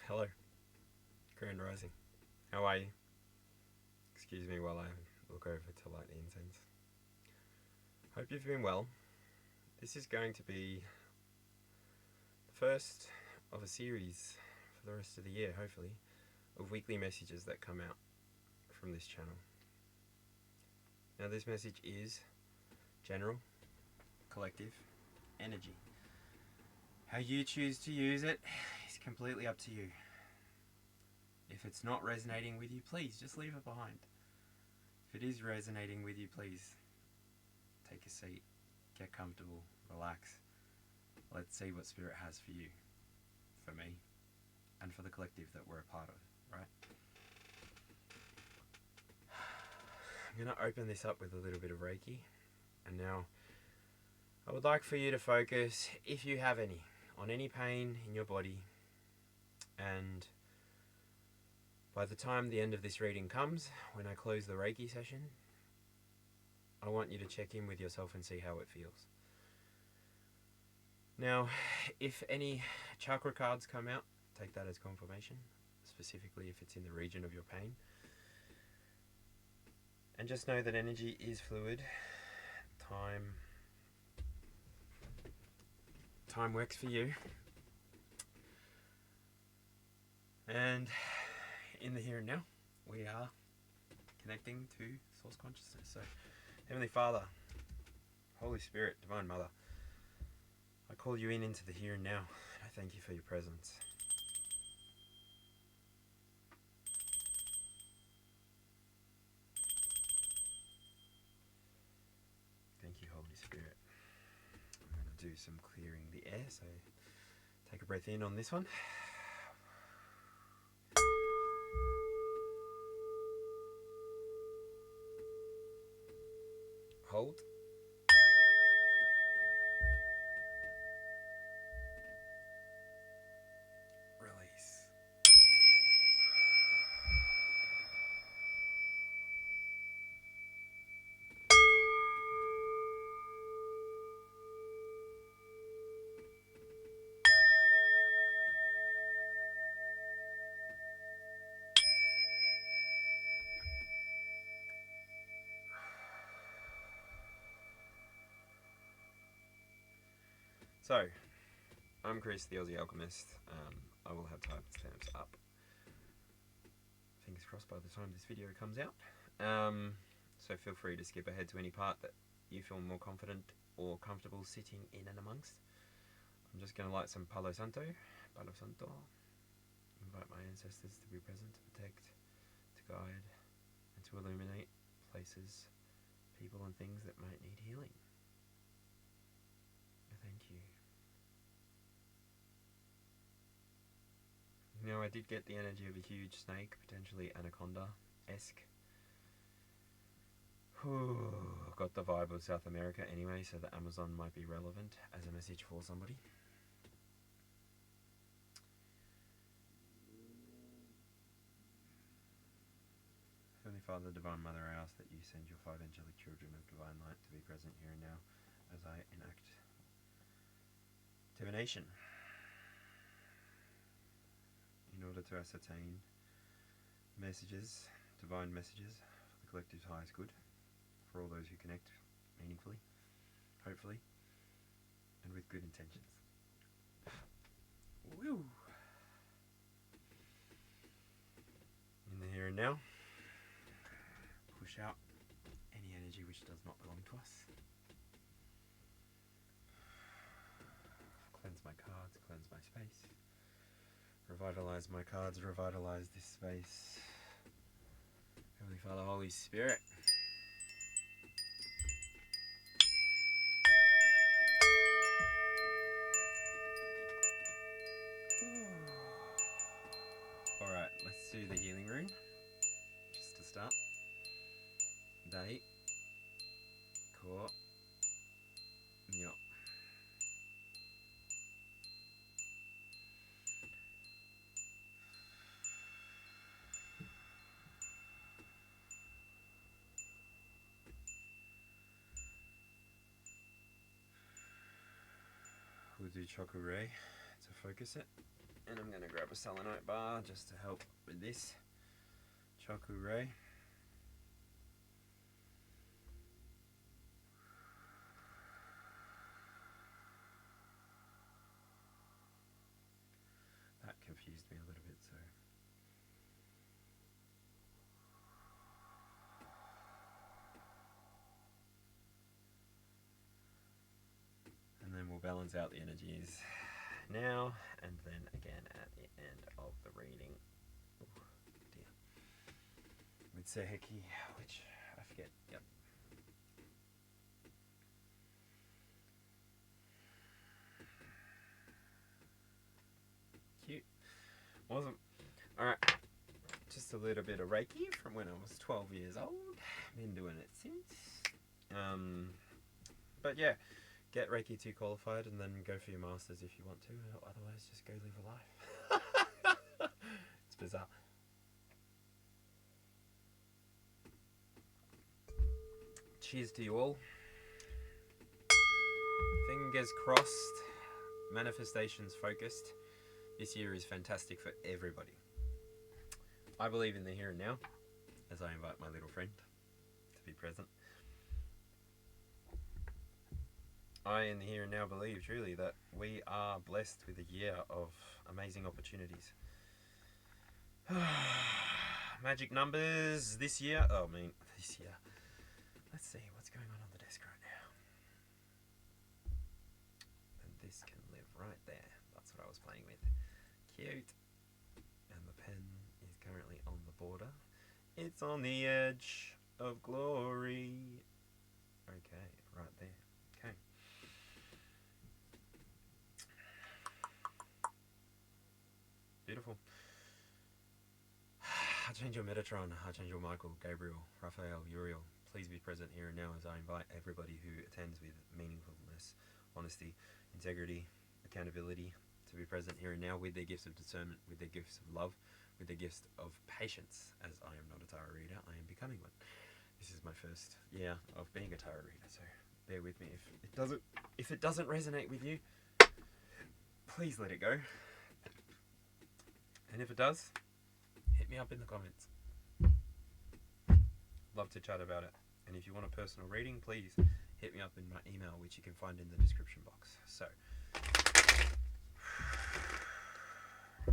Hello, Grand Rising. How are you? Excuse me while I look over to light the incense. Hope you've been well. This is going to be the first of a series for the rest of the year, hopefully, of weekly messages that come out from this channel. Now, this message is general, collective, energy. How you choose to use it is completely up to you. If it's not resonating with you, please just leave it behind. If it is resonating with you, please take a seat, get comfortable, relax. Let's see what Spirit has for you, for me, and for the collective that we're a part of, right? I'm going to open this up with a little bit of Reiki. And now, I would like for you to focus, if you have any, on any pain in your body. And by the time the end of this reading comes, when I close the Reiki session, I want you to check in with yourself and see how it feels. Now, if any chakra cards come out, take that as confirmation, specifically if it's in the region of your pain. And just know that energy is fluid. Time works for you. And in the here and now, we are connecting to Source Consciousness. So, Heavenly Father, Holy Spirit, Divine Mother, I call you into the here and now. I thank you for your presence. Thank you, Holy Spirit. I'm going to do some clearing the air, so take a breath in on this one. Hold. Release. So, I'm Chris, the Aussie Alchemist. I will have timestamps up. Fingers crossed by the time this video comes out. So feel free to skip ahead to any part that you feel more confident or comfortable sitting in and amongst. I'm just going to light some Palo Santo. Invite my ancestors to be present, to protect, to guide, and to illuminate places, people and things that might need healing. Thank you. Now, I did get the energy of a huge snake, potentially anaconda-esque. Got the vibe of South America anyway, so the Amazon might be relevant as a message for somebody. Heavenly Father, Divine Mother, I ask that you send your 5 angelic children of divine light to be present here and now as I enact divination, in order to ascertain messages, divine messages, for the collective's highest good, for all those who connect meaningfully, hopefully, and with good intentions. Woo! In the here and now, push out any energy which does not belong to us. Cleanse my cards, cleanse my space. Revitalize my cards, revitalize this space. Heavenly Father, Holy Spirit. Alright, let's do the healing rune. Just to start. Dai. Ko. Nyo. We'll do Chokure to focus it. And I'm going to grab a selenite bar just to help with this. Choku Ray. That confused me a little bit, so. And then we'll balance out the energies now and then again at the end of the reading. Ooh, dear. With Seheki, which I forget. Yep. Cute. Awesome. Alright. Just a little bit of Reiki from when I was 12 years old. Been doing it since. But yeah. Get Reiki 2 qualified and then go for your masters if you want to. Otherwise, just go live a life. It's bizarre. Cheers to you all. Fingers crossed. Manifestations focused. This year is fantastic for everybody. I believe in the here and now, as I invite my little friend to be present. I in the here and now believe truly that we are blessed with a year of amazing opportunities. Magic numbers this year. This year. Let's see what's going on the desk right now. And this can live right there. That's what I was playing with. Cute. And the pen is currently on the border. It's on the edge of glory. Okay, right there. Okay. Beautiful. Archangel Metatron, Archangel Michael, Gabriel, Raphael, Uriel, please be present here and now as I invite everybody who attends with meaningfulness, honesty, integrity, accountability to be present here and now with their gifts of discernment, with their gifts of love, with their gifts of patience. As I am not a tarot reader, I am becoming one. This is my first year of being a tarot reader, so bear with me. If it doesn't resonate with you, please let it go. And if it does, hit me up in the comments. Love to chat about it. And if you want a personal reading, please hit me up in my email, which you can find in the description box. So,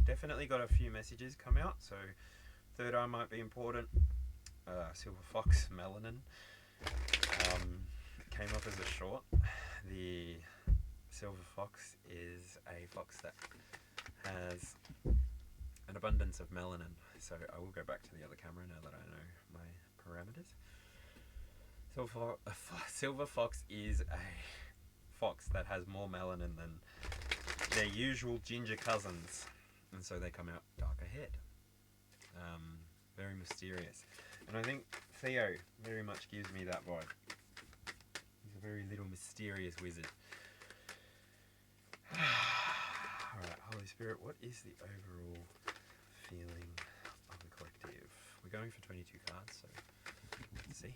definitely got a few messages come out. So, third eye might be important. Silver Fox, Melanin. Came up as a short. The Silver Fox is a fox that has an abundance of melanin. So I will go back to the other camera now that I know my parameters. Silver Fox is a fox that has more melanin than their usual ginger cousins, and so they come out darker haired. Very mysterious. And I think Theo very much gives me that vibe. He's a very little mysterious wizard. Alright, Holy Spirit, what is the overall feeling of the collective? We're going for 22 cards, so let's see.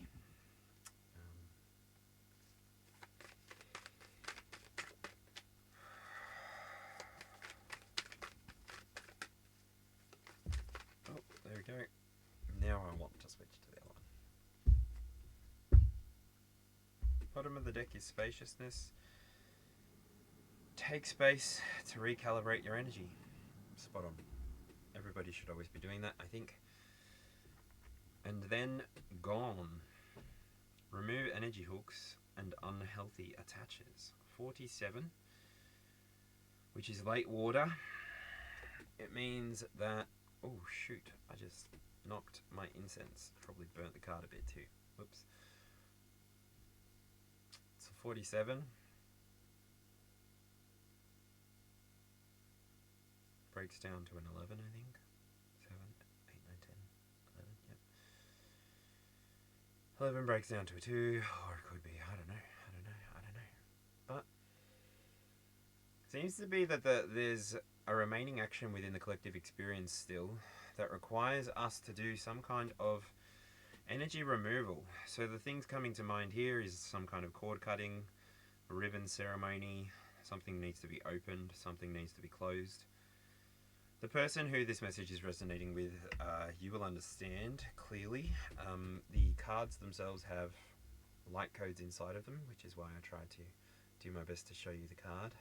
Oh, there we go. Now I want to switch to the other one. Bottom of the deck is spaciousness. Take space to recalibrate your energy. Spot on. Everybody should always be doing that, I think. And then gone. Remove energy hooks and unhealthy attaches. 47, which is late water. It means that, oh shoot, I just knocked my incense. Probably burnt the card a bit too. Whoops. So 47. Breaks down to an 11, I think. 7, 8, 9, 10, 11, yep. 11 breaks down to a 2, or it could be, I don't know. But seems to be that there's a remaining action within the collective experience still that requires us to do some kind of energy removal. So the things coming to mind here is some kind of cord cutting, a ribbon ceremony, something needs to be opened, something needs to be closed. The person who this message is resonating with, you will understand clearly. The cards themselves have light codes inside of them, which is why I tried to do my best to show you the card.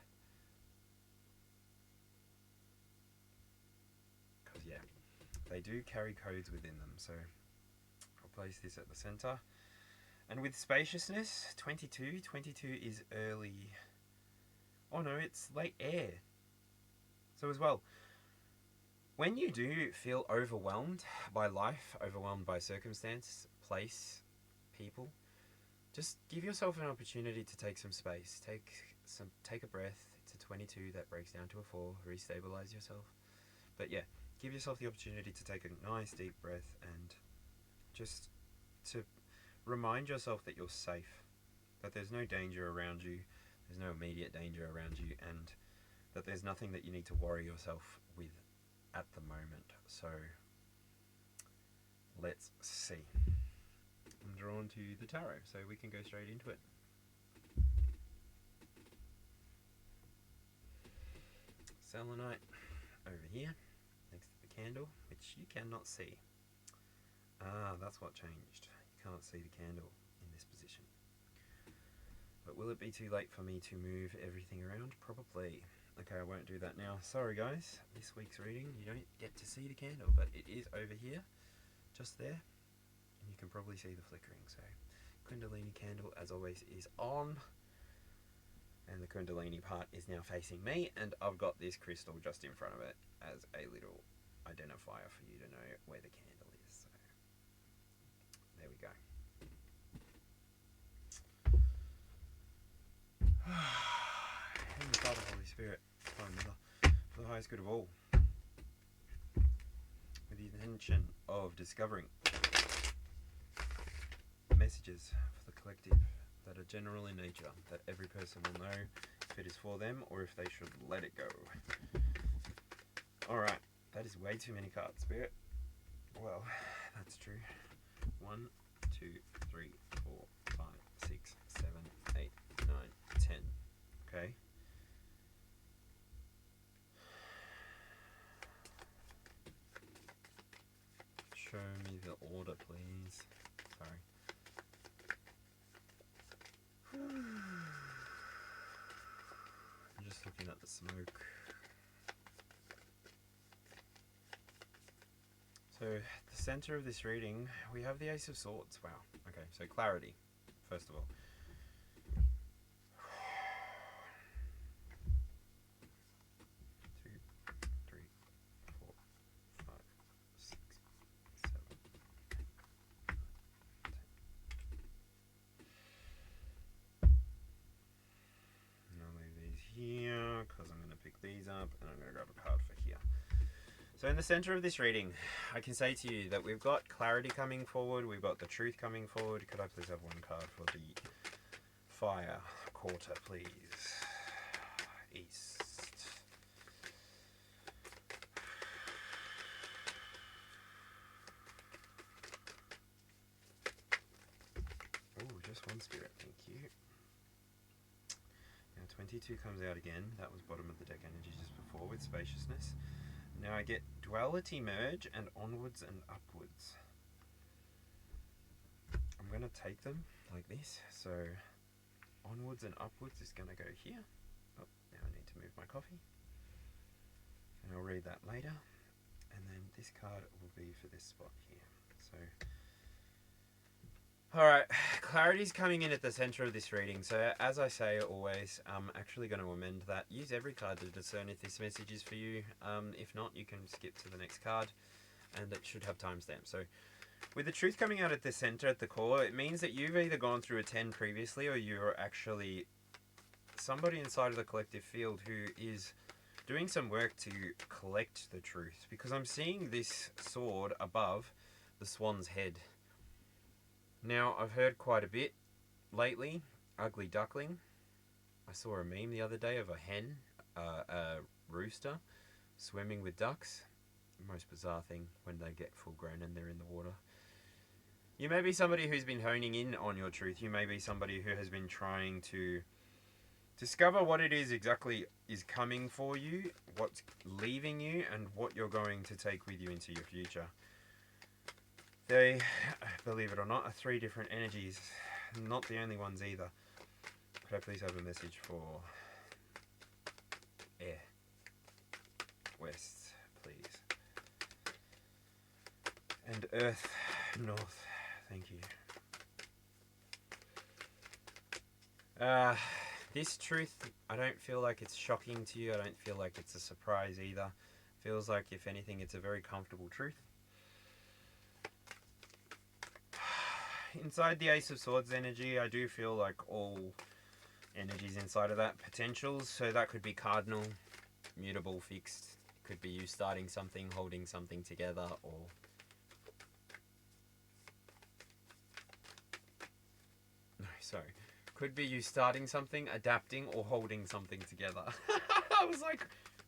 Because, yeah, they do carry codes within them. So I'll place this at the center. And with spaciousness, 22 is early. Oh no, it's late air. So as well, when you do feel overwhelmed by life, overwhelmed by circumstance, place, people, just give yourself an opportunity to take some space. Take a breath. It's a 22 that breaks down to a 4. Restabilize yourself. But yeah, give yourself the opportunity to take a nice deep breath and just to remind yourself that you're safe, that there's no danger around you, there's no immediate danger around you, and that there's nothing that you need to worry yourself with at the moment. So let's see. I'm drawn to the tarot, so we can go straight into it. Selenite over here, next to the candle, which you cannot see. Ah, that's what changed. You can't see the candle in this position. But will it be too late for me to move everything around? Probably. Okay, I won't do that now. Sorry guys, this week's reading, you don't get to see the candle, but it is over here, just there. And you can probably see the flickering. So Kundalini candle, as always, is on. And the Kundalini part is now facing me, and I've got this crystal just in front of it as a little identifier for you to know where the candle is. So there we go. Heavenly Father, Holy Spirit, Divine Mother, for the highest good of all, with the intention of discovering messages for the collective that are general in nature, that every person will know if it is for them or if they should let it go. Alright, that is way too many cards, Spirit. Well, that's true. 1, 2, 3, 4, 5, 6, 7, 8, 9, 10. Okay. Show me the order, please. Sorry. I'm just looking at the smoke. So, the center of this reading, we have the Ace of Swords. Wow. Okay, so clarity, first of all. 2, 3, 4, 5, 6, 7, 8, 9, 10. And I'll leave these here because I'm going to pick these up and I'm going to grab a card for here. So in the center of this reading, I can say to you that we've got clarity coming forward, we've got the truth coming forward. Could I please have one card for the fire quarter, please? East. Oh, just one spirit, thank you. Now 22 comes out again. That was bottom of the deck energy just before with spaciousness. Now I get duality merge and onwards and upwards. I'm going to take them like this. So onwards and upwards is going to go here. Oh, now I need to move my coffee. And I'll read that later. And then this card will be for this spot here. So, alright, clarity's coming in at the center of this reading. So as I say always, I'm actually going to amend that. Use every card to discern if this message is for you. If not, you can skip to the next card. And it should have timestamps. So with the truth coming out at the center, at the core, it means that you've either gone through a 10 previously or you're actually somebody inside of the collective field who is doing some work to collect the truth. Because I'm seeing this sword above the swan's head. Now, I've heard quite a bit lately, ugly duckling. I saw a meme the other day of a hen, a rooster, swimming with ducks. Most bizarre thing when they get full grown and they're in the water. You may be somebody who's been honing in on your truth. You may be somebody who has been trying to Discover what it is exactly is coming for you, what's leaving you, and what you're going to take with you into your future. They, believe it or not, are 3 different energies. Not the only ones either. Could I please have a message for air? West, please. And earth, north. Thank you. This truth, I don't feel like it's shocking to you. I don't feel like it's a surprise either. Feels like, if anything, it's a very comfortable truth. Inside the Ace of Swords energy, I do feel like all energies inside of that potentials. So that could be cardinal, mutable, fixed. Could be you starting something, holding something together, or... No, sorry. Could be you starting something, adapting, or holding something together. I was like,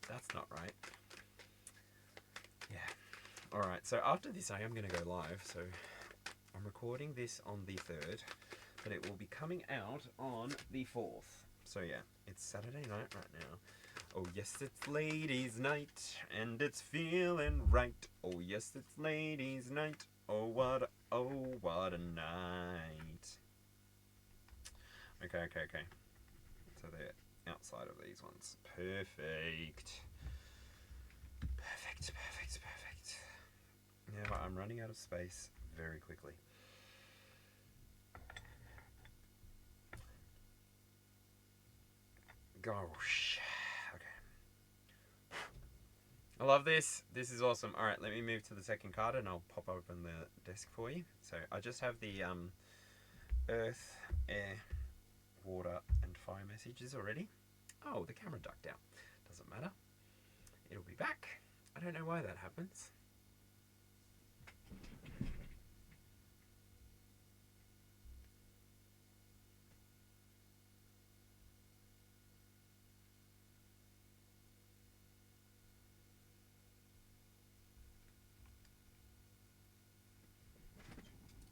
that's not right. Yeah. Alright, so after this I am going to go live, so I'm recording this on the 3rd, but it will be coming out on the 4th. So yeah, it's Saturday night right now. Oh yes, it's ladies' night, and it's feeling right. Oh yes, it's ladies' night. Oh what a night. Okay. So they're outside of these ones. Perfect. Now I'm running out of space very quickly. Gosh. Okay. I love this. This is awesome. Alright, let me move to the second card and I'll pop open the desk for you. So I just have the earth, air, water and fire messages already. Oh, the camera ducked out. Doesn't matter. It'll be back. I don't know why that happens.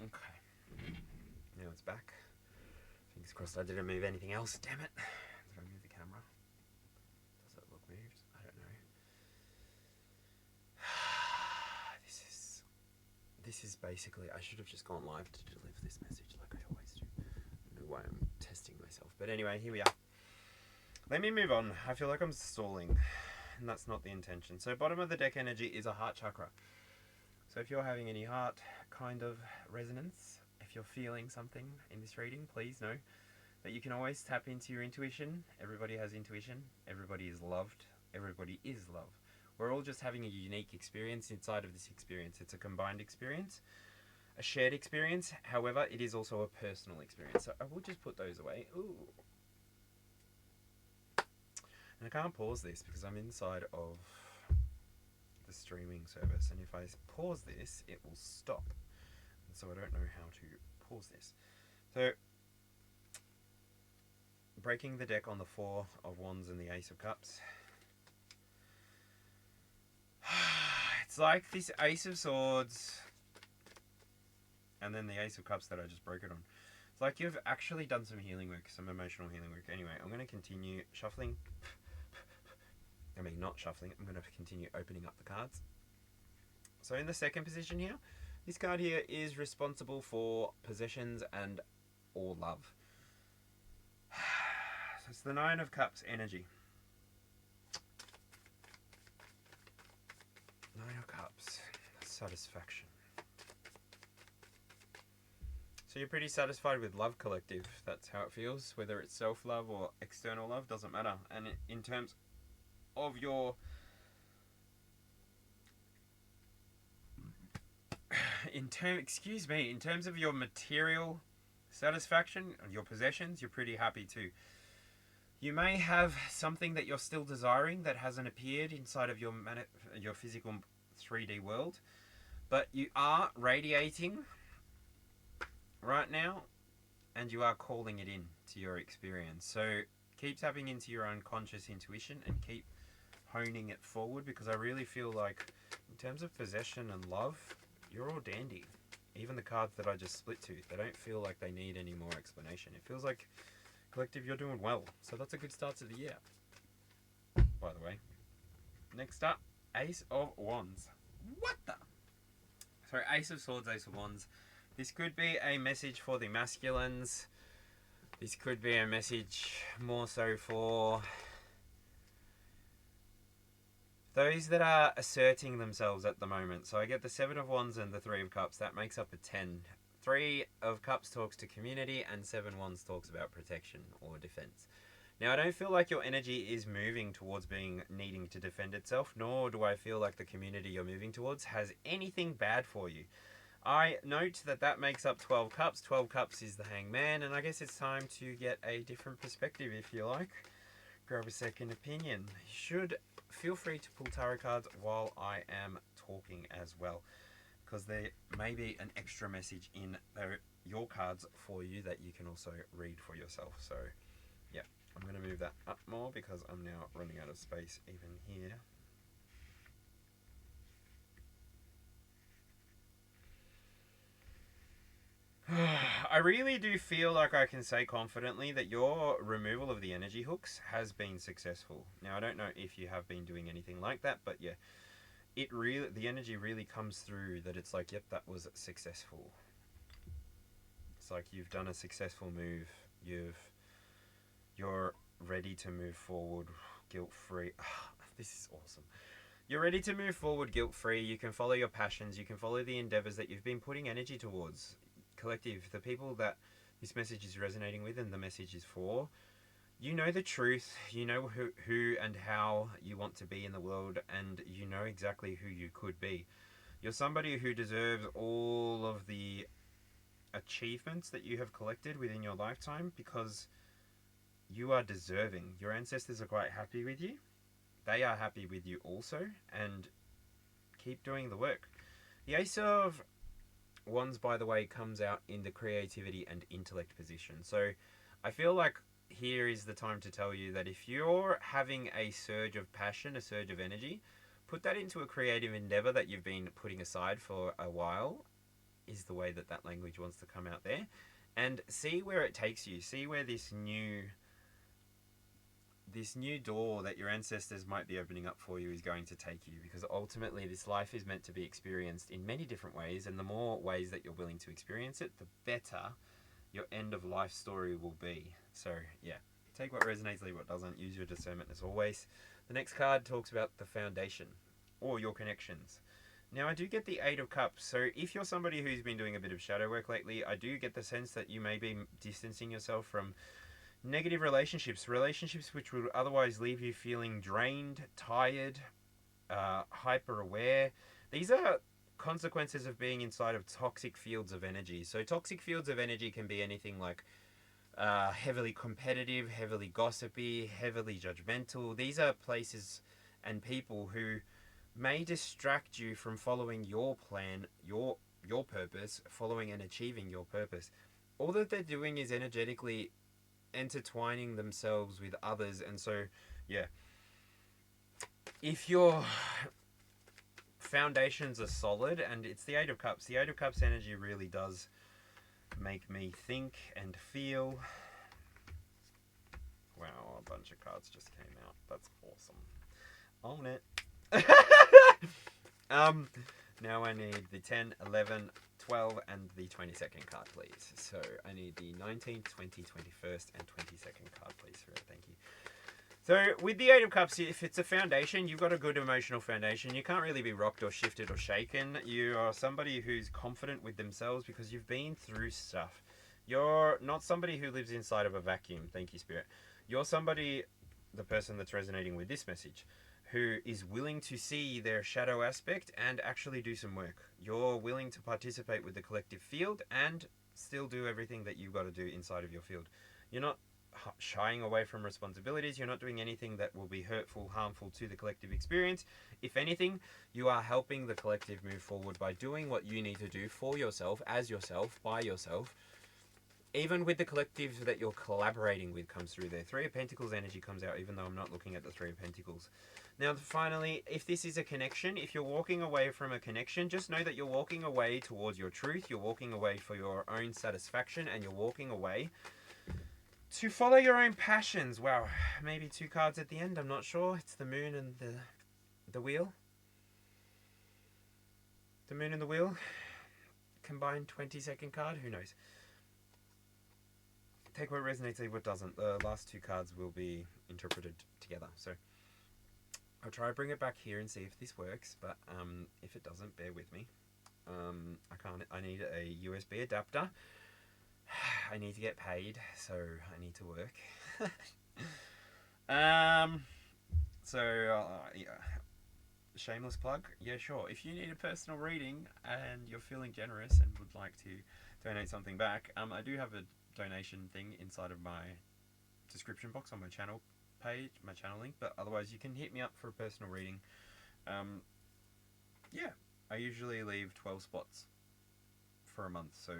Okay. Now it's back. Fingers crossed I didn't move anything else. Damn it. Did I move the camera? Does it look moved? I don't know. This is basically, I should have just gone live to deliver this message like I always do. I don't know why I'm testing myself. But anyway, here we are. Let me move on. I feel like I'm stalling, and that's not the intention. So bottom of the deck energy is a heart chakra. So if you're having any heart kind of resonance, if you're feeling something in this reading, please know that you can always tap into your intuition. Everybody has intuition. Everybody is loved. Everybody is love. We're all just having a unique experience inside of this experience. It's a combined experience, a shared experience. However, it is also a personal experience. So I will just put those away. Ooh. And I can't pause this because I'm inside of the streaming service. And if I pause this, it will stop. And so I don't know how to pause this. So, breaking the deck on the 4 of Wands and the Ace of Cups. It's like this Ace of Swords and then the Ace of Cups that I just broke it on. It's like you've actually done some healing work, some emotional healing work. Anyway, I'm going to continue shuffling. I mean, not shuffling. I'm going to continue opening up the cards. So in the second position here, this card here is responsible for possessions and or love. So it's the 9 of Cups energy. 9 of Cups, satisfaction. So you're pretty satisfied with love collective. That's how it feels. Whether it's self-love or external love, doesn't matter. And in terms of your... in terms of your material satisfaction, your possessions, you're pretty happy too. You may have something that you're still desiring that hasn't appeared inside of your physical 3D world, but you are radiating right now, and you are calling it in to your experience. So keep tapping into your unconscious intuition and keep honing it forward, because I really feel like in terms of possession and love, you're all dandy. Even the cards that I just split to, they don't feel like they need any more explanation. It feels like Collective, you're doing well. So that's a good start to the year, by the way. Next up, Ace of Wands. What the? So Ace of Swords, Ace of Wands. This could be a message for the masculines. This could be a message more so for those that are asserting themselves at the moment. So I get the 7 of Wands and the 3 of Cups. That makes up a 10. 3 of Cups talks to community and 7 Wands talks about protection or defense. Now, I don't feel like your energy is moving towards needing to defend itself, nor do I feel like the community you're moving towards has anything bad for you. I note that makes up 12 Cups. 12 Cups is the Hangman, and I guess it's time to get a different perspective, if you like. Grab a second opinion. You should feel free to pull tarot cards while I am talking as well, because there may be an extra message in your cards for you that you can also read for yourself. So yeah, I'm going to move that up more because I'm now running out of space even here. I really do feel like I can say confidently that your removal of the energy hooks has been successful. Now, I don't know if you have been doing anything like that, but yeah, the energy really comes through that it's like, yep, that was successful. It's like you've done a successful move. You're ready to move forward guilt-free. This is awesome. You're ready to move forward guilt-free. You can follow your passions. You can follow the endeavors that you've been putting energy towards. Collective, the people that this message is resonating with and the message is for, you know the truth, you know who and how you want to be in the world, and you know exactly who you could be. You're somebody who deserves all of the achievements that you have collected within your lifetime because you are deserving. Your ancestors are quite happy with you. They are happy with you also, and keep doing the work. The Ace of Wands, by the way, comes out in the creativity and intellect position. So I feel like here is the time to tell you that if you're having a surge of passion, a surge of energy, put that into a creative endeavor that you've been putting aside for a while, is the way that language wants to come out there. And see where it takes you. See where this new door that your ancestors might be opening up for you is going to take you, because ultimately this life is meant to be experienced in many different ways, and the more ways that you're willing to experience it, the better your end of life story will be. So yeah, take what resonates, leave what doesn't. Use your discernment as always. The next card talks about the foundation or your connections. Now, I do get the 8 of Cups. So if you're somebody who's been doing a bit of shadow work lately, I do get the sense that you may be distancing yourself from negative relationships which would otherwise leave you feeling drained, tired, hyper aware. These are consequences of being inside of toxic fields of energy. So toxic fields of energy can be anything like heavily competitive, heavily gossipy, heavily judgmental. These are places and people who may distract you from following your plan, your purpose, following and achieving your purpose. All that they're doing is energetically intertwining themselves with others. And so yeah, if your foundations are solid, and it's the 8 of Cups, the 8 of Cups energy really does make me think and feel. Wow, a bunch of cards just came out. That's awesome. Own it. Now I need the 10, 11, 12 and the 22nd card, please. So I need the 19th, 20th, 21st and 22nd card, please. Thank you. So with the 8 of Cups, if it's a foundation, you've got a good emotional foundation. You can't really be rocked or shifted or shaken. You are somebody who's confident with themselves because you've been through stuff. You're not somebody who lives inside of a vacuum. Thank you, Spirit. You're somebody, the person that's resonating with this message, who is willing to see their shadow aspect and actually do some work. You're willing to participate with the collective field and still do everything that you've got to do inside of your field. You're not shying away from responsibilities. You're not doing anything that will be hurtful, harmful to the collective experience. If anything, you are helping the collective move forward by doing what you need to do for yourself, as yourself, by yourself. Even with the collective that you're collaborating with comes through there. 3 of Pentacles energy comes out, even though I'm not looking at the 3 of Pentacles. Now, finally, if this is a connection, if you're walking away from a connection, just know that you're walking away towards your truth. You're walking away for your own satisfaction, and you're walking away To follow your own passions. Wow, maybe 2 cards at the end, I'm not sure. It's the moon and the wheel. The moon and the wheel. Combined 20-second card, who knows. Take what resonates, leave what doesn't. The last 2 cards will be interpreted together. So I'll try to bring it back here and see if this works, but if it doesn't, bear with me. I need a USB adapter. I need to get paid, so I need to work. Yeah. Shameless plug. Yeah, sure. If you need a personal reading and you're feeling generous and would like to donate something back, I do have a donation thing inside of my description box on my channel page, my channel link. But otherwise, you can hit me up for a personal reading. Yeah, I usually leave 12 spots for a month, so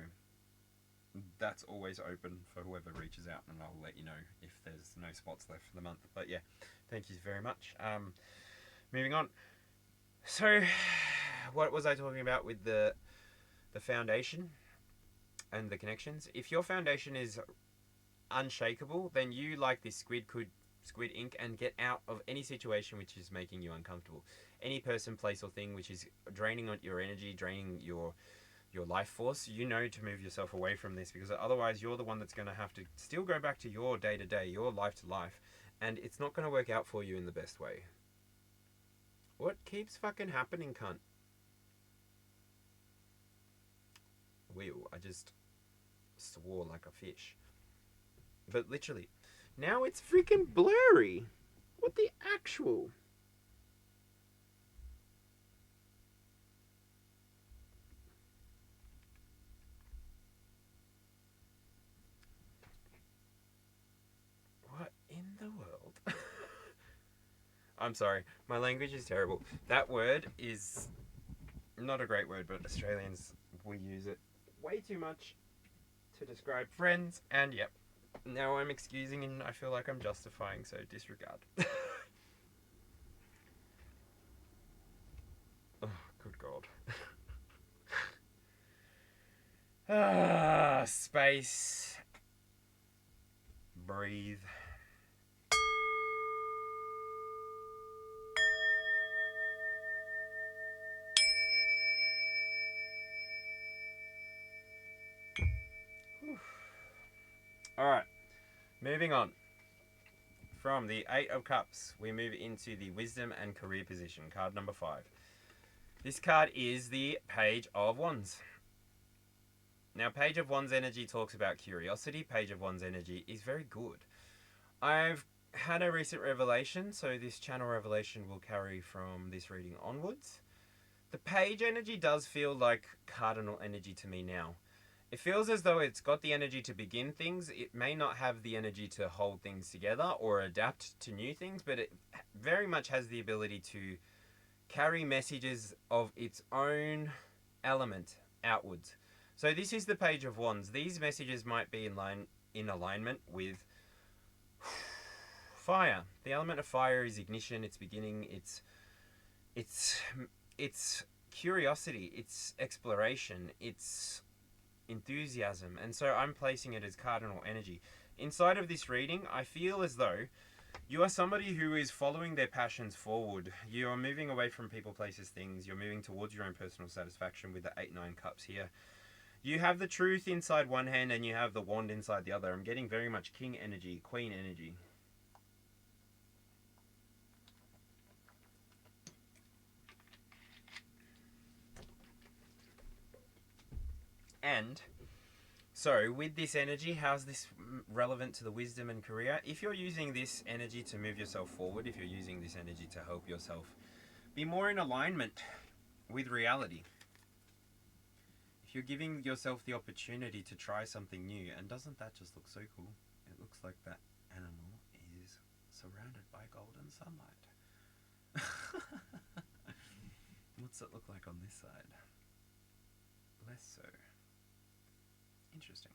that's always open for whoever reaches out, and I'll let you know if there's no spots left for the month. But yeah, thank you very much. Moving on. So, what was I talking about with the foundation and the connections? If your foundation is unshakable, then you, like this squid ink, and get out of any situation which is making you uncomfortable. Any person, place, or thing which is draining on your energy, draining your life force, you know to move yourself away from this, because otherwise you're the one that's going to have to still go back to your day-to-day, your life-to-life, and it's not going to work out for you in the best way. What keeps fucking happening, cunt? Wheel, I just swore like a fish. But literally, now it's freaking blurry. What the actual... What in the world? I'm sorry, my language is terrible. That word is not a great word, but Australians, we use it way too much to describe friends, and yep, now I'm excusing and I feel like I'm justifying, so disregard. Oh, good God. Space. Breathe. Alright, moving on. From the 8 of Cups, we move into the Wisdom and Career position, card number 5. This card is the Page of Wands. Now, Page of Wands energy talks about curiosity. Page of Wands energy is very good. I've had a recent revelation, so this channel revelation will carry from this reading onwards. The Page energy does feel like cardinal energy to me now. It feels as though it's got the energy to begin things. It may not have the energy to hold things together or adapt to new things, but it very much has the ability to carry messages of its own element outwards. So this is the Page of Wands. These messages might be in alignment with fire. The element of fire is ignition, it's beginning, it's curiosity, it's exploration, it's enthusiasm, and so I'm placing it as cardinal energy. Inside of this reading, I feel as though you are somebody who is following their passions forward. You are moving away from people, places, things. You're moving towards your own personal satisfaction with the 8-9 cups here. You have the truth inside one hand and you have the wand inside the other. I'm getting very much king energy, queen energy. And so with this energy, how's this relevant to the wisdom and career? If you're using this energy to move yourself forward, if you're using this energy to help yourself be more in alignment with reality, if you're giving yourself the opportunity to try something new, and doesn't that just look so cool? It looks like that animal is surrounded by golden sunlight. What's it look like on this side? Less so. Interesting.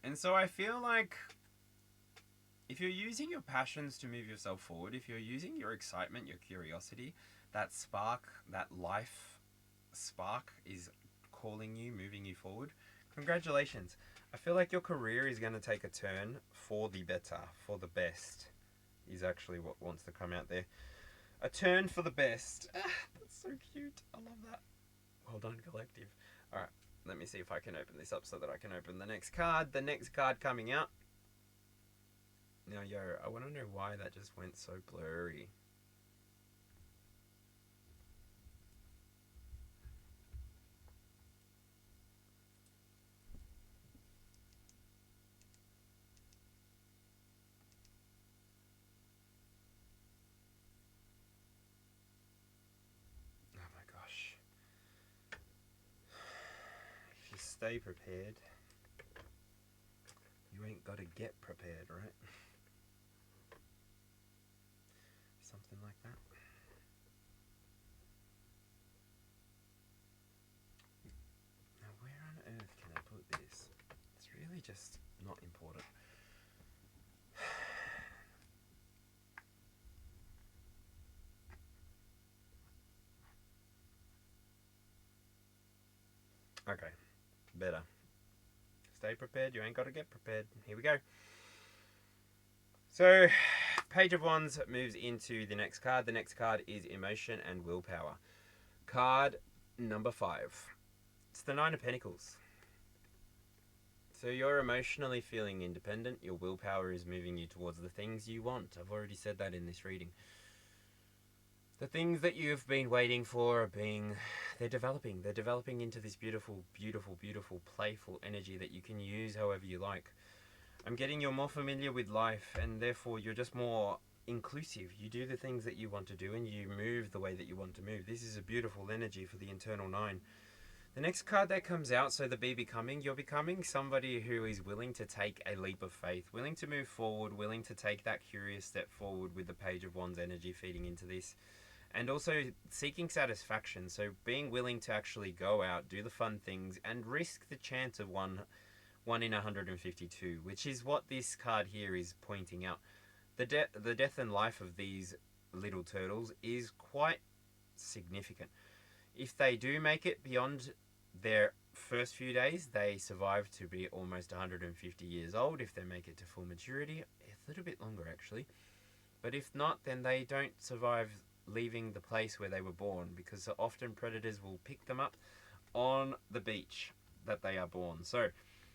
And so I feel like if you're using your passions to move yourself forward, if you're using your excitement, your curiosity, that spark, that life spark is calling you, moving you forward, congratulations. I feel like your career is going to take a turn for the better, for the best, is actually what wants to come out there. A turn for the best. Ah, that's so cute. I love that. Well done, collective. Alright, let me see if I can open this up so that I can open the next card. The next card coming out. Now, yo, I want to know why that just went so blurry. Oh my gosh. If you stay prepared, you ain't got to get prepared, right? Something like that. Now, where on earth can I put this? It's really just not important. Okay, better. Stay prepared, you ain't got to get prepared. Here we go. So, Page of Wands moves into the next card. The next card is Emotion and Willpower. Card number 5. It's the Nine of Pentacles. So you're emotionally feeling independent. Your willpower is moving you towards the things you want. I've already said that in this reading. The things that you've been waiting for are they're developing. They're developing into this beautiful, beautiful, beautiful, playful energy that you can use however you like. I'm getting you're more familiar with life, and therefore you're just more inclusive. You do the things that you want to do, and you move the way that you want to move. This is a beautiful energy for the internal 9. The next card that comes out, so the Be Becoming, you're becoming somebody who is willing to take a leap of faith, willing to move forward, willing to take that curious step forward with the Page of Wands energy feeding into this. And also seeking satisfaction, so being willing to actually go out, do the fun things, and risk the chance of one in 152, which is what this card here is pointing out. The death and life of these little turtles is quite significant. If they do make it beyond their first few days, they survive to be almost 150 years old. If they make it to full maturity, a little bit longer actually. But if not, then they don't survive leaving the place where they were born, because often predators will pick them up on the beach that they are born. So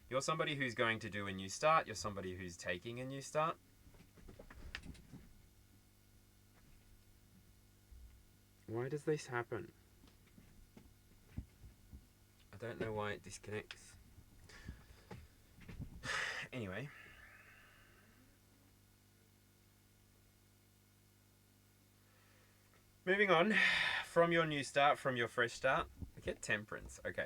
you're somebody who's going to do a new start. You're somebody who's taking a new start. Why does this happen? I don't know why it disconnects. Anyway. Moving on from your new start, from your fresh start, we get Temperance. Okay.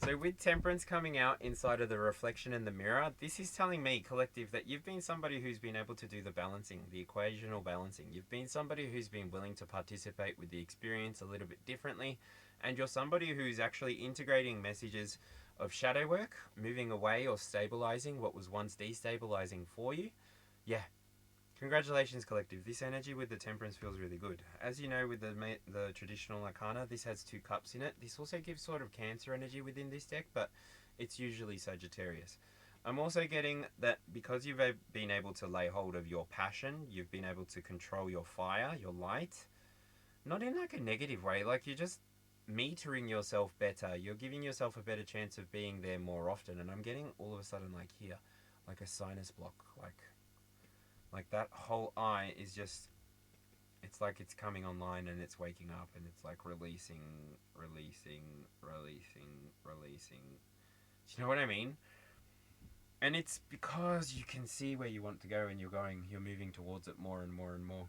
So with Temperance coming out inside of the reflection and the mirror, this is telling me, collective, that you've been somebody who's been able to do the balancing, the equational balancing. You've been somebody who's been willing to participate with the experience a little bit differently. And you're somebody who's actually integrating messages of shadow work, moving away or stabilizing what was once destabilizing for you. Yeah. Congratulations, collective. This energy with the Temperance feels really good. As you know, with the traditional arcana, this has 2 cups in it. This also gives sort of Cancer energy within this deck, but it's usually Sagittarius. I'm also getting that because you've been able to lay hold of your passion, you've been able to control your fire, your light, not in like a negative way, like you're just metering yourself better. You're giving yourself a better chance of being there more often. And I'm getting all of a sudden like here, like a sinus block, like that whole eye is just, it's like it's coming online and it's waking up and it's like releasing. Do you know what I mean? And it's because you can see where you want to go and you're moving towards it more and more and more.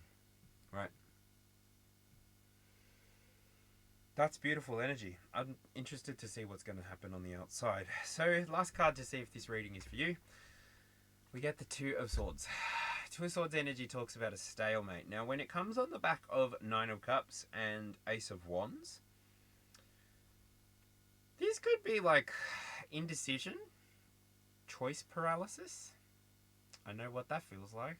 Right? That's beautiful energy. I'm interested to see what's going to happen on the outside. So, last card to see if this reading is for you. We get the 2 of Swords. 2 of Swords energy talks about a stalemate. Now, when it comes on the back of 9 of Cups and Ace of Wands, this could be like indecision, choice paralysis. I know what that feels like.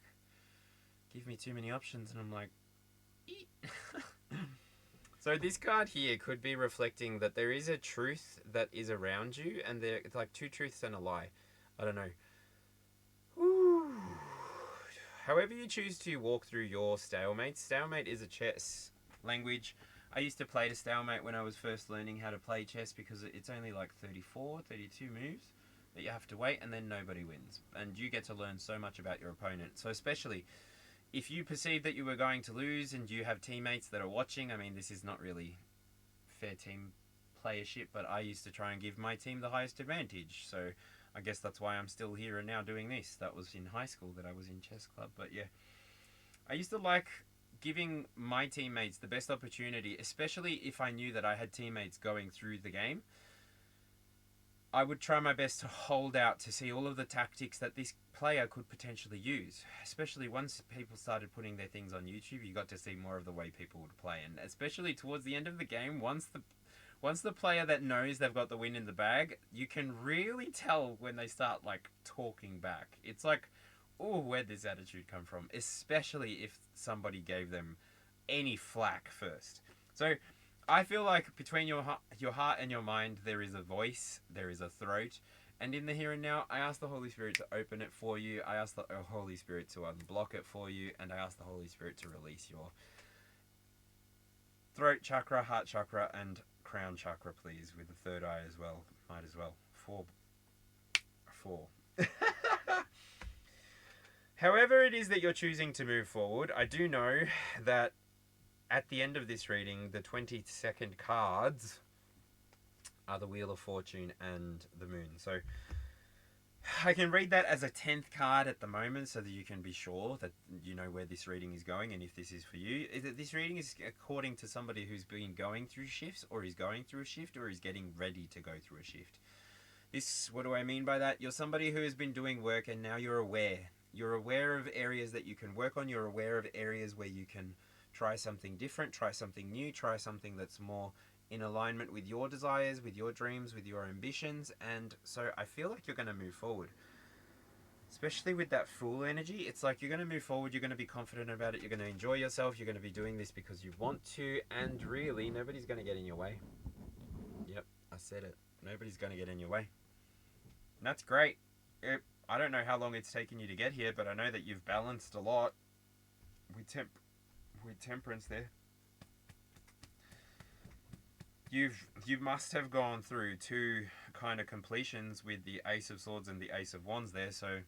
Give me too many options and I'm like, eat. So this card here could be reflecting that there is a truth that is around you, and it's like 2 truths and a lie. I don't know. Woo. However you choose to walk through your stalemate. Stalemate is a chess language. I used to play to stalemate when I was first learning how to play chess because it's only like 34, 32 moves that you have to wait, and then nobody wins. And you get to learn so much about your opponent. So especially if you perceive that you were going to lose and you have teammates that are watching, I mean, this is not really fair team playership, but I used to try and give my team the highest advantage. So I guess that's why I'm still here and now doing this. That was in high school that I was in chess club. But yeah, I used to like giving my teammates the best opportunity, especially if I knew that I had teammates going through the game. I would try my best to hold out to see all of the tactics that this player could potentially use. Especially once people started putting their things on YouTube, you got to see more of the way people would play. And especially towards the end of the game, once the player that knows they've got the win in the bag, you can really tell when they start like talking back. It's like, oh, where'd this attitude come from? Especially if somebody gave them any flack first. So I feel like between your heart and your mind, there is a voice, there is a throat. And in the here and now, I ask the Holy Spirit to open it for you. I ask the Holy Spirit to unblock it for you. And I ask the Holy Spirit to release your throat chakra, heart chakra, and crown chakra, please, with the third eye as well. Might as well. Four. However it is that you're choosing to move forward, I do know that at the end of this reading, the 22nd cards are the Wheel of Fortune and the Moon. So I can read that as a 10th card at the moment so that you can be sure that you know where this reading is going and if this is for you. This reading is according to somebody who's been going through shifts, or is going through a shift, or is getting ready to go through a shift. What do I mean by that? You're somebody who has been doing work and now you're aware. You're aware of areas that you can work on. You're aware of areas where you can try something different, try something new, try something that's more in alignment with your desires, with your dreams, with your ambitions. And so I feel like you're going to move forward. Especially with that Fool energy, it's like you're going to move forward, you're going to be confident about it, you're going to enjoy yourself, you're going to be doing this because you want to, and really, nobody's going to get in your way. Yep, I said it. Nobody's going to get in your way. And that's great. I don't know how long it's taken you to get here, but I know that you've balanced a lot with temperance there. You must have gone through two kind of completions with the Ace of Swords and the Ace of Wands there, so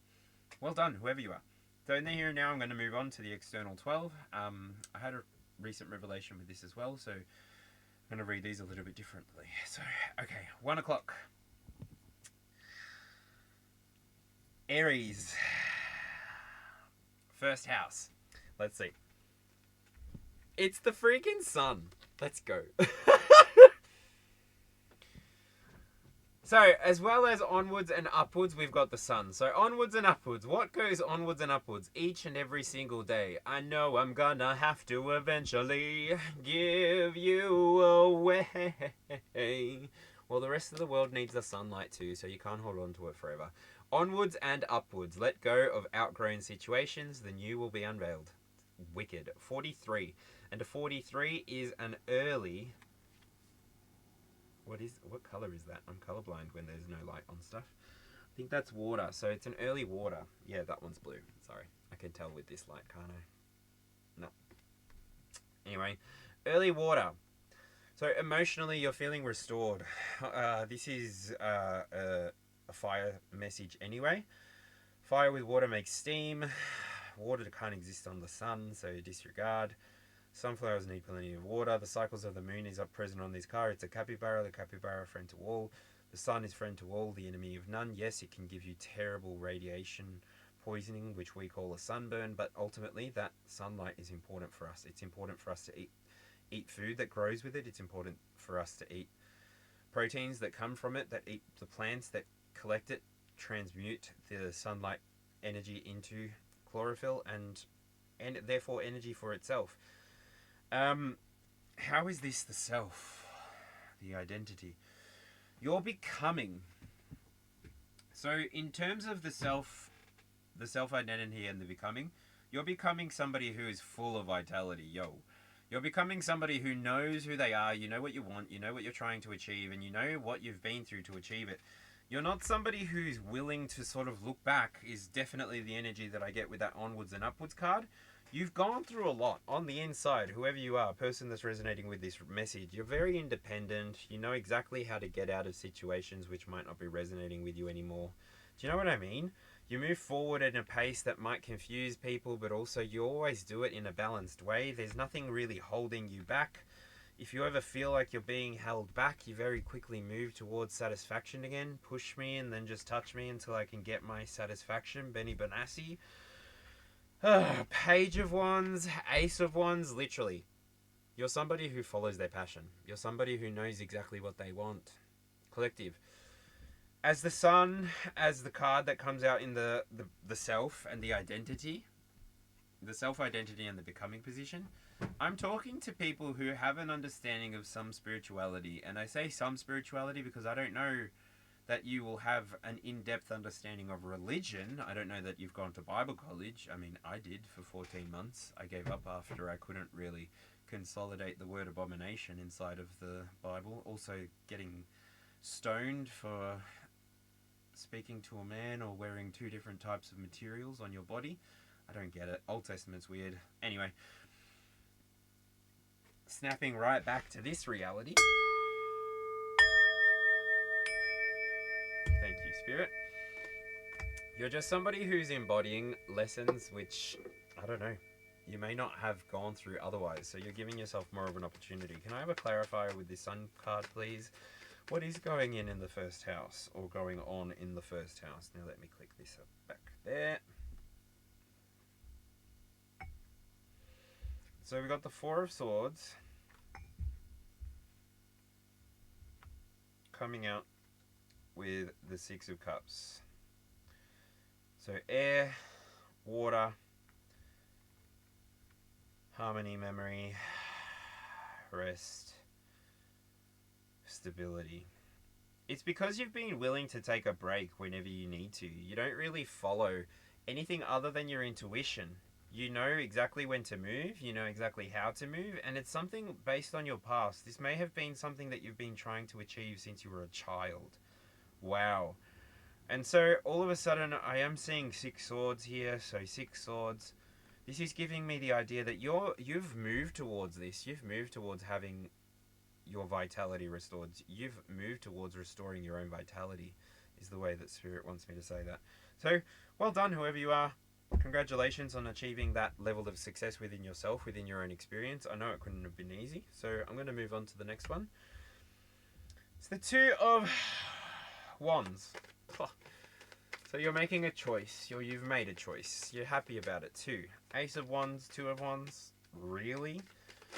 well done, whoever you are. So in the here and now, I'm going to move on to the external 12. I had a recent revelation with this as well, so I'm going to read these a little bit differently. So, okay, 1 o'clock. Aries. First house. Let's see. It's the freaking sun. Let's go. So, as well as onwards and upwards, we've got the sun. So, onwards and upwards. What goes onwards and upwards each and every single day? I know I'm gonna have to eventually give you away. Well, the rest of the world needs the sunlight too, so you can't hold on to it forever. Onwards and upwards. Let go of outgrown situations. The new will be unveiled. Wicked. 43. And a 43 is an early... What colour is that? I'm colourblind when there's no light on stuff. I think that's water, so it's an early water. Yeah, that one's blue. Sorry, I can tell with this light, can't I? No. Anyway, early water. So emotionally, you're feeling restored. This is a fire message anyway. Fire with water makes steam. Water can't exist on the sun, so disregard. Sunflowers need plenty of water. The cycles of the moon is up present on this card. It's a capybara. The capybara, friend to all. The sun is friend to all, the enemy of none. Yes, it can give you terrible radiation poisoning, which we call a sunburn, but ultimately that sunlight is important for us. It's important for us to eat food that grows with it. It's important for us to eat proteins that come from it, that eat the plants that collect it, transmute the sunlight energy into chlorophyll and therefore energy for itself. How is this the self? The identity. You're becoming. So in terms of the self-identity and the becoming, you're becoming somebody who is full of vitality, You're becoming somebody who knows who they are, you know what you want, you know what you're trying to achieve, and you know what you've been through to achieve it. You're not somebody who's willing to sort of look back, is definitely the energy that I get with that onwards and upwards card. You've gone through a lot on the inside, whoever you are, person that's resonating with this message. You're very independent. You know exactly how to get out of situations which might not be resonating with you anymore. Do you know what I mean? You move forward at a pace that might confuse people, but also you always do it in a balanced way. There's nothing really holding you back. If you ever feel like you're being held back, you very quickly move towards satisfaction again. Push me and then just touch me until I can get my satisfaction. Benny Benassi. Page of Wands, Ace of Wands, literally. You're somebody who follows their passion. You're somebody who knows exactly what they want. Collective. As the Sun, as the card that comes out in the self and the identity, the self-identity and the becoming position, I'm talking to people who have an understanding of some spirituality. And I say some spirituality because I don't know that you will have an in-depth understanding of religion. I don't know that you've gone to Bible college. I mean, I did for 14 months. I gave up after I couldn't really consolidate the word abomination inside of the Bible. Also getting stoned for speaking to a man or wearing two different types of materials on your body. I don't get it. Old Testament's weird. Anyway, snapping right back to this reality. Thank you, Spirit. You're just somebody who's embodying lessons which, I don't know, you may not have gone through otherwise. So you're giving yourself more of an opportunity. Can I have a clarifier with this Sun card, please? What is going in the first house or going on in the first house? Now let me click this up back there. So we got the Four of Swords coming out with the Six of Cups. So air, water, harmony, memory, rest, stability. It's because you've been willing to take a break whenever you need to. You don't really follow anything other than your intuition. You know exactly when to move, you know exactly how to move, and it's something based on your past. This may have been something that you've been trying to achieve since you were a child. Wow. And so all of a sudden I am seeing 6 swords here, so 6 swords. This is giving me the idea that you've moved towards this. You've moved towards having your vitality restored. You've moved towards restoring your own vitality, is the way that Spirit wants me to say that. So, well done, whoever you are. Congratulations on achieving that level of success within yourself, within your own experience. I know it couldn't have been easy, so I'm going to move on to the next one. It's the Two of Wands. So you're making a choice. You've made a choice. You're happy about it too. Ace of Wands, Two of Wands. Really?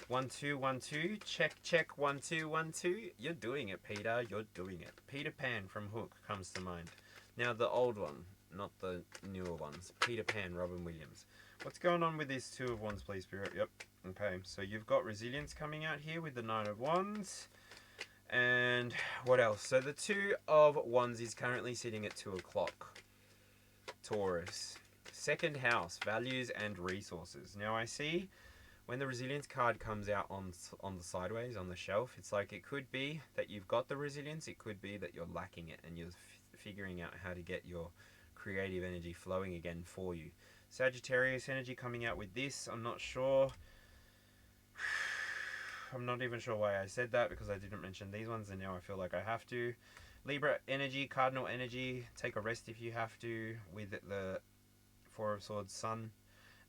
1 2 1 2. Check check 1 2 1 2. You're doing it, Peter. You're doing it. Peter Pan from Hook comes to mind. Now the old one, not the newer ones. Peter Pan, Robin Williams. What's going on with these Two of Wands, please, Spirit? Yep. Okay, so you've got resilience coming out here with the Nine of Wands. And what else? So the Two of Wands is currently sitting at 2 o'clock. Taurus. Second house, values and resources. Now I see when the resilience card comes out on the sideways, on the shelf, it's like it could be that you've got the resilience, it could be that you're lacking it and you're figuring out how to get your creative energy flowing again for you. Sagittarius energy coming out with this, I'm not sure. I'm not even sure why I said that because I didn't mention these ones and now I feel like I have to. Libra energy, cardinal energy, take a rest if you have to, with the Four of Swords, Sun,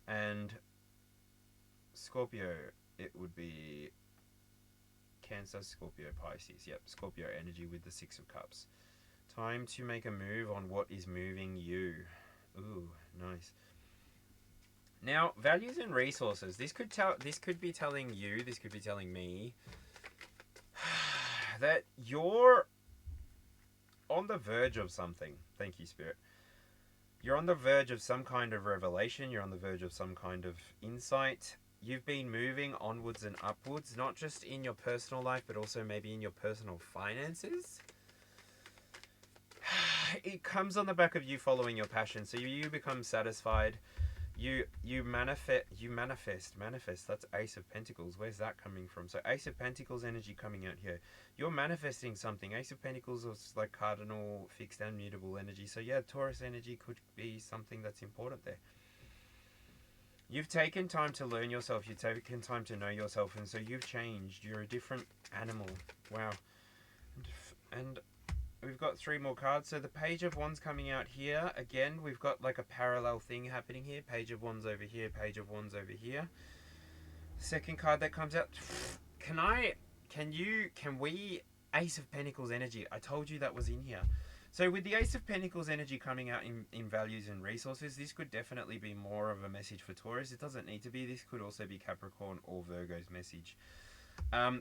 and Scorpio, it would be Cancer, Scorpio, Pisces. Yep, Scorpio energy with the Six of Cups. Time to make a move on what is moving you. Ooh, nice. Now, values and resources. This could be telling you, this could be telling me that you're on the verge of something. Thank you, Spirit. You're on the verge of some kind of revelation. You're on the verge of some kind of insight. You've been moving onwards and upwards, not just in your personal life, but also maybe in your personal finances. It comes on the back of you following your passion. So you become satisfied. you manifest. That's Ace of Pentacles. Where's that coming from? So Ace of Pentacles energy coming out here. You're manifesting something. Ace of Pentacles is like cardinal, fixed and mutable energy. So yeah, Taurus energy could be something that's important there. You've taken time to learn yourself. You've taken time to know yourself, and so you've changed. You're a different animal. Wow. And we've got 3 more cards. So the Page of Wands coming out here. Again, we've got like a parallel thing happening here. Page of Wands over here. Page of Wands over here. Second card that comes out. Can we... Ace of Pentacles energy. I told you that was in here. So with the Ace of Pentacles energy coming out in values and resources, this could definitely be more of a message for Taurus. It doesn't need to be. This could also be Capricorn or Virgo's message.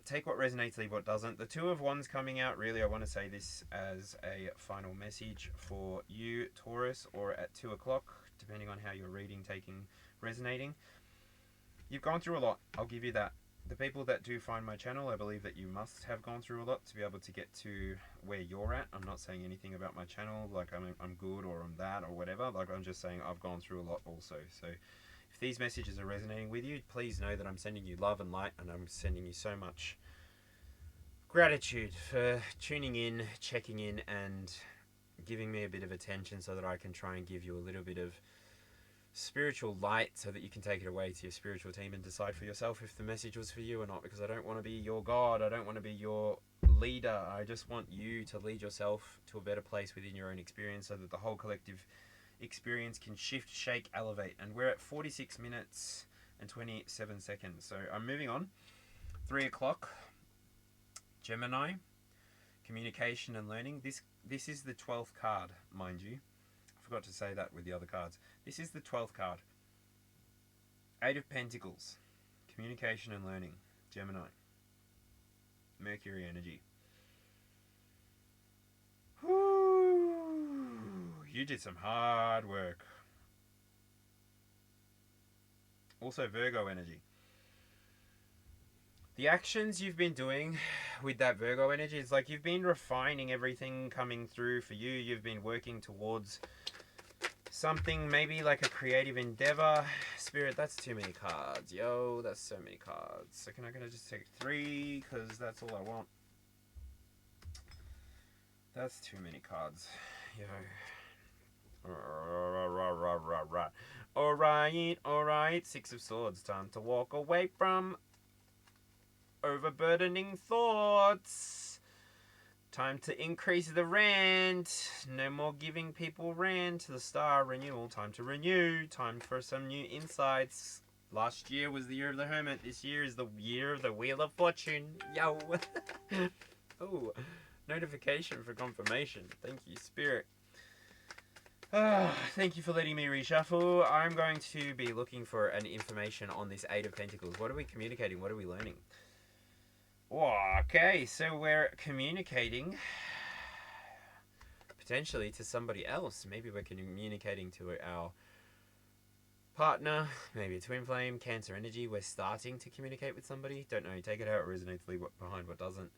Take what resonates, leave what doesn't. The Two of Wands coming out, really, I want to say this as a final message for you, Taurus, or at 2 o'clock, depending on how you're reading, taking, resonating. You've gone through a lot. I'll give you that. The people that do find my channel, I believe that you must have gone through a lot to be able to get to where you're at. I'm not saying anything about my channel, like I'm good or I'm that or whatever. Like I'm just saying I've gone through a lot also. So if these messages are resonating with you, please know that I'm sending you love and light, and I'm sending you so much gratitude for tuning in, checking in, and giving me a bit of attention so that I can try and give you a little bit of spiritual light so that you can take it away to your spiritual team and decide for yourself if the message was for you or not, because I don't want to be your God. I don't want to be your leader. I just want you to lead yourself to a better place within your own experience so that the whole collective experience can shift, shake, elevate. And we're at 46 minutes and 27 seconds. So I'm moving on. 3 o'clock. Gemini. Communication and learning. This is the 12th card, mind you. Forgot to say that with the other cards. This is the 12th card. 8 of Pentacles. Communication and learning. Gemini. Mercury energy. Whoo! You did some hard work. Also Virgo energy. The actions you've been doing with that Virgo energy, it's like you've been refining everything coming through for you. You've been working towards something maybe like a creative endeavor. Spirit, that's too many cards. Yo, that's so many cards. So can I just take 3? Because that's all I want. That's too many cards. Yo. Alright. 6 of Swords. Time to walk away from overburdening thoughts. Time to increase the rent. No more giving people rent. The Star renewal. Time to renew. Time for some new insights. Last year was the year of the Hermit. This year is the year of the Wheel of Fortune. Yo. Oh, notification for confirmation. Thank you, Spirit. Thank you for letting me reshuffle. I'm going to be looking for an information on this 8 of Pentacles. What are we communicating? What are we learning? Okay, so we're communicating potentially to somebody else. Maybe we're communicating to our partner, maybe a twin flame, Cancer energy. We're starting to communicate with somebody. Don't know, take it how it resonates, leave what behind what doesn't.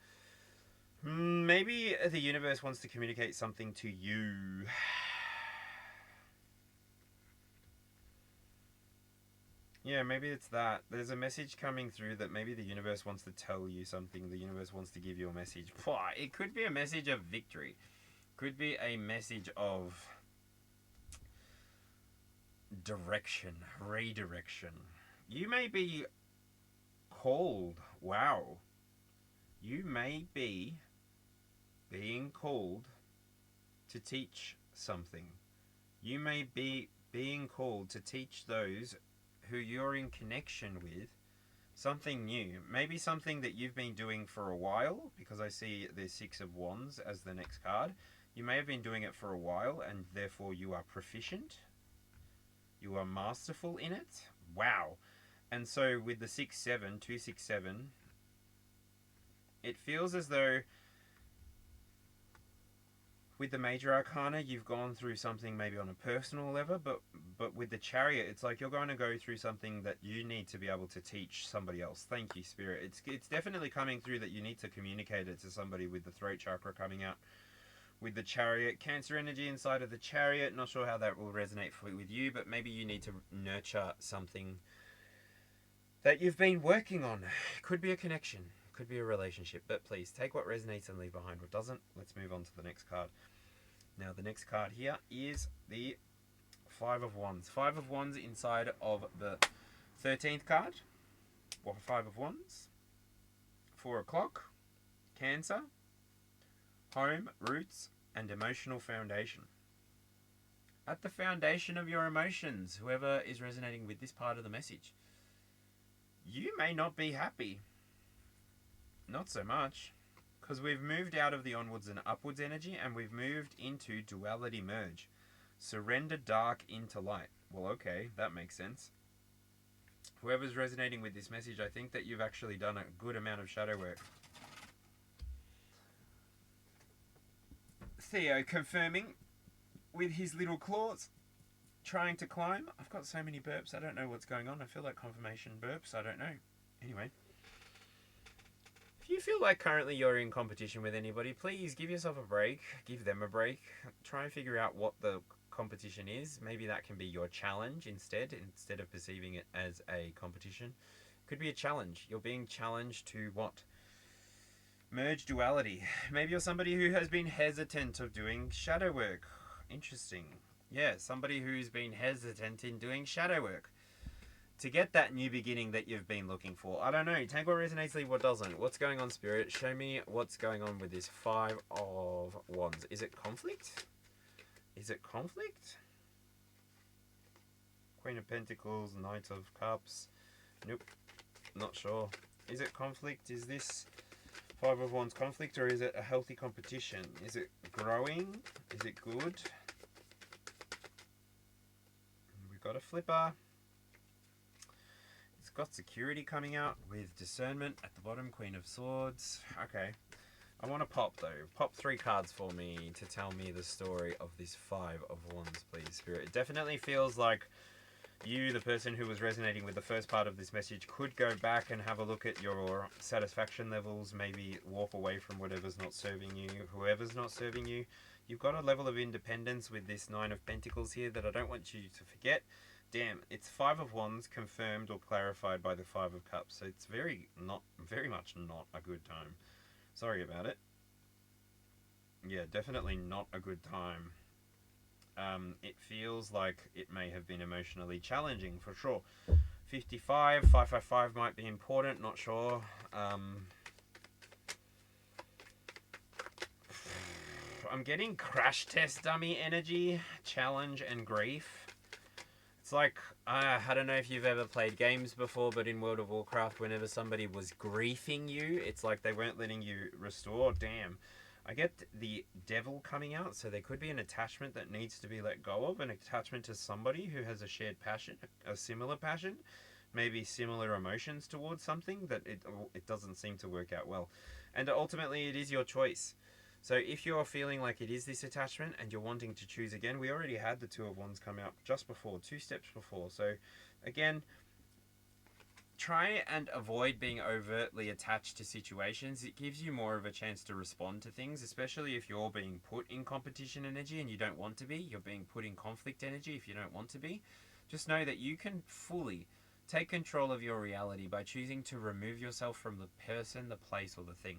Maybe the universe wants to communicate something to you. Yeah, maybe it's that. There's a message coming through that maybe the universe wants to tell you something. The universe wants to give you a message. It could be a message of victory. Could be a message of direction, redirection. You may be called. Wow. You may be being called to teach something. You may be being called to teach those who you're in connection with something new. Maybe something that you've been doing for a while, because I see the 6 of Wands as the next card. You may have been doing it for a while and therefore you are proficient. You are masterful in it. Wow. And so with the 6-7, 2-6-7, it feels as though with the major arcana, you've gone through something maybe on a personal level, but with the Chariot, it's like you're going to go through something that you need to be able to teach somebody else. Thank you, Spirit. It's definitely coming through that you need to communicate it to somebody with the throat chakra coming out. with the Chariot. Cancer energy inside of the Chariot. Not sure how that will resonate with you, but maybe you need to nurture something that you've been working on. Could be a connection, could be a relationship, but please take what resonates and leave behind what doesn't. Let's move on to the next card. Now, the next card here is the Five of Wands. Five of Wands inside of the 13th card. Or Five of Wands. 4 o'clock. Cancer. Home, roots, and emotional foundation. At the foundation of your emotions, whoever is resonating with this part of the message, you may not be happy. Not so much. Because we've moved out of the onwards and upwards energy and we've moved into duality merge. Surrender dark into light. Well, okay, that makes sense. Whoever's resonating with this message, I think that you've actually done a good amount of shadow work. Theo confirming with his little claws, trying to climb. I've got so many burps, I don't know what's going on. I feel like confirmation burps, I don't know. Anyway. If you feel like currently you're in competition with anybody, please give yourself a break. Give them a break. Try and figure out what the competition is. Maybe that can be your challenge instead of perceiving it as a competition. Could be a challenge. You're being challenged to what? Merge duality. Maybe you're somebody who has been hesitant of doing shadow work. Interesting. Yeah, somebody who's been hesitant in doing shadow work to get that new beginning that you've been looking for. I don't know. Take what resonates, leave what doesn't. What's going on, Spirit? Show me what's going on with this Five of Wands. Is it conflict? Is it conflict? Queen of Pentacles, Knight of Cups. Nope. Not sure. Is it conflict? Is this Five of Wands conflict, or is it a healthy competition? Is it growing? Is it good? We've got a flipper. It's got security coming out with discernment at the bottom. Queen of Swords. Okay. I want to pop though. Pop 3 cards for me to tell me the story of this Five of Wands, please, Spirit. It definitely feels like you, the person who was resonating with the first part of this message, could go back and have a look at your satisfaction levels, maybe walk away from whatever's not serving you, whoever's not serving you. You've got a level of independence with this Nine of Pentacles here that I don't want you to forget. Damn, it's Five of Wands confirmed or clarified by the Five of Cups, so it's very much not a good time. Sorry about it. Yeah, definitely not a good time. It feels like it may have been emotionally challenging, for sure. 55, 555 might be important, not sure. I'm getting crash test dummy energy, challenge, and grief. It's like, I don't know if you've ever played games before, but in World of Warcraft, whenever somebody was griefing you, it's like they weren't letting you restore. Damn. I get the Devil coming out, so there could be an attachment that needs to be let go of, an attachment to somebody who has a shared passion, a similar passion, maybe similar emotions towards something that it doesn't seem to work out well. And ultimately, it is your choice. So if you're feeling like it is this attachment and you're wanting to choose again, we already had the Two of Wands come out just before, 2 steps before. So again, try and avoid being overtly attached to situations. It gives you more of a chance to respond to things, especially if you're being put in competition energy and you don't want to be. You're being put in conflict energy if you don't want to be. Just know that you can fully take control of your reality by choosing to remove yourself from the person, the place, or the thing.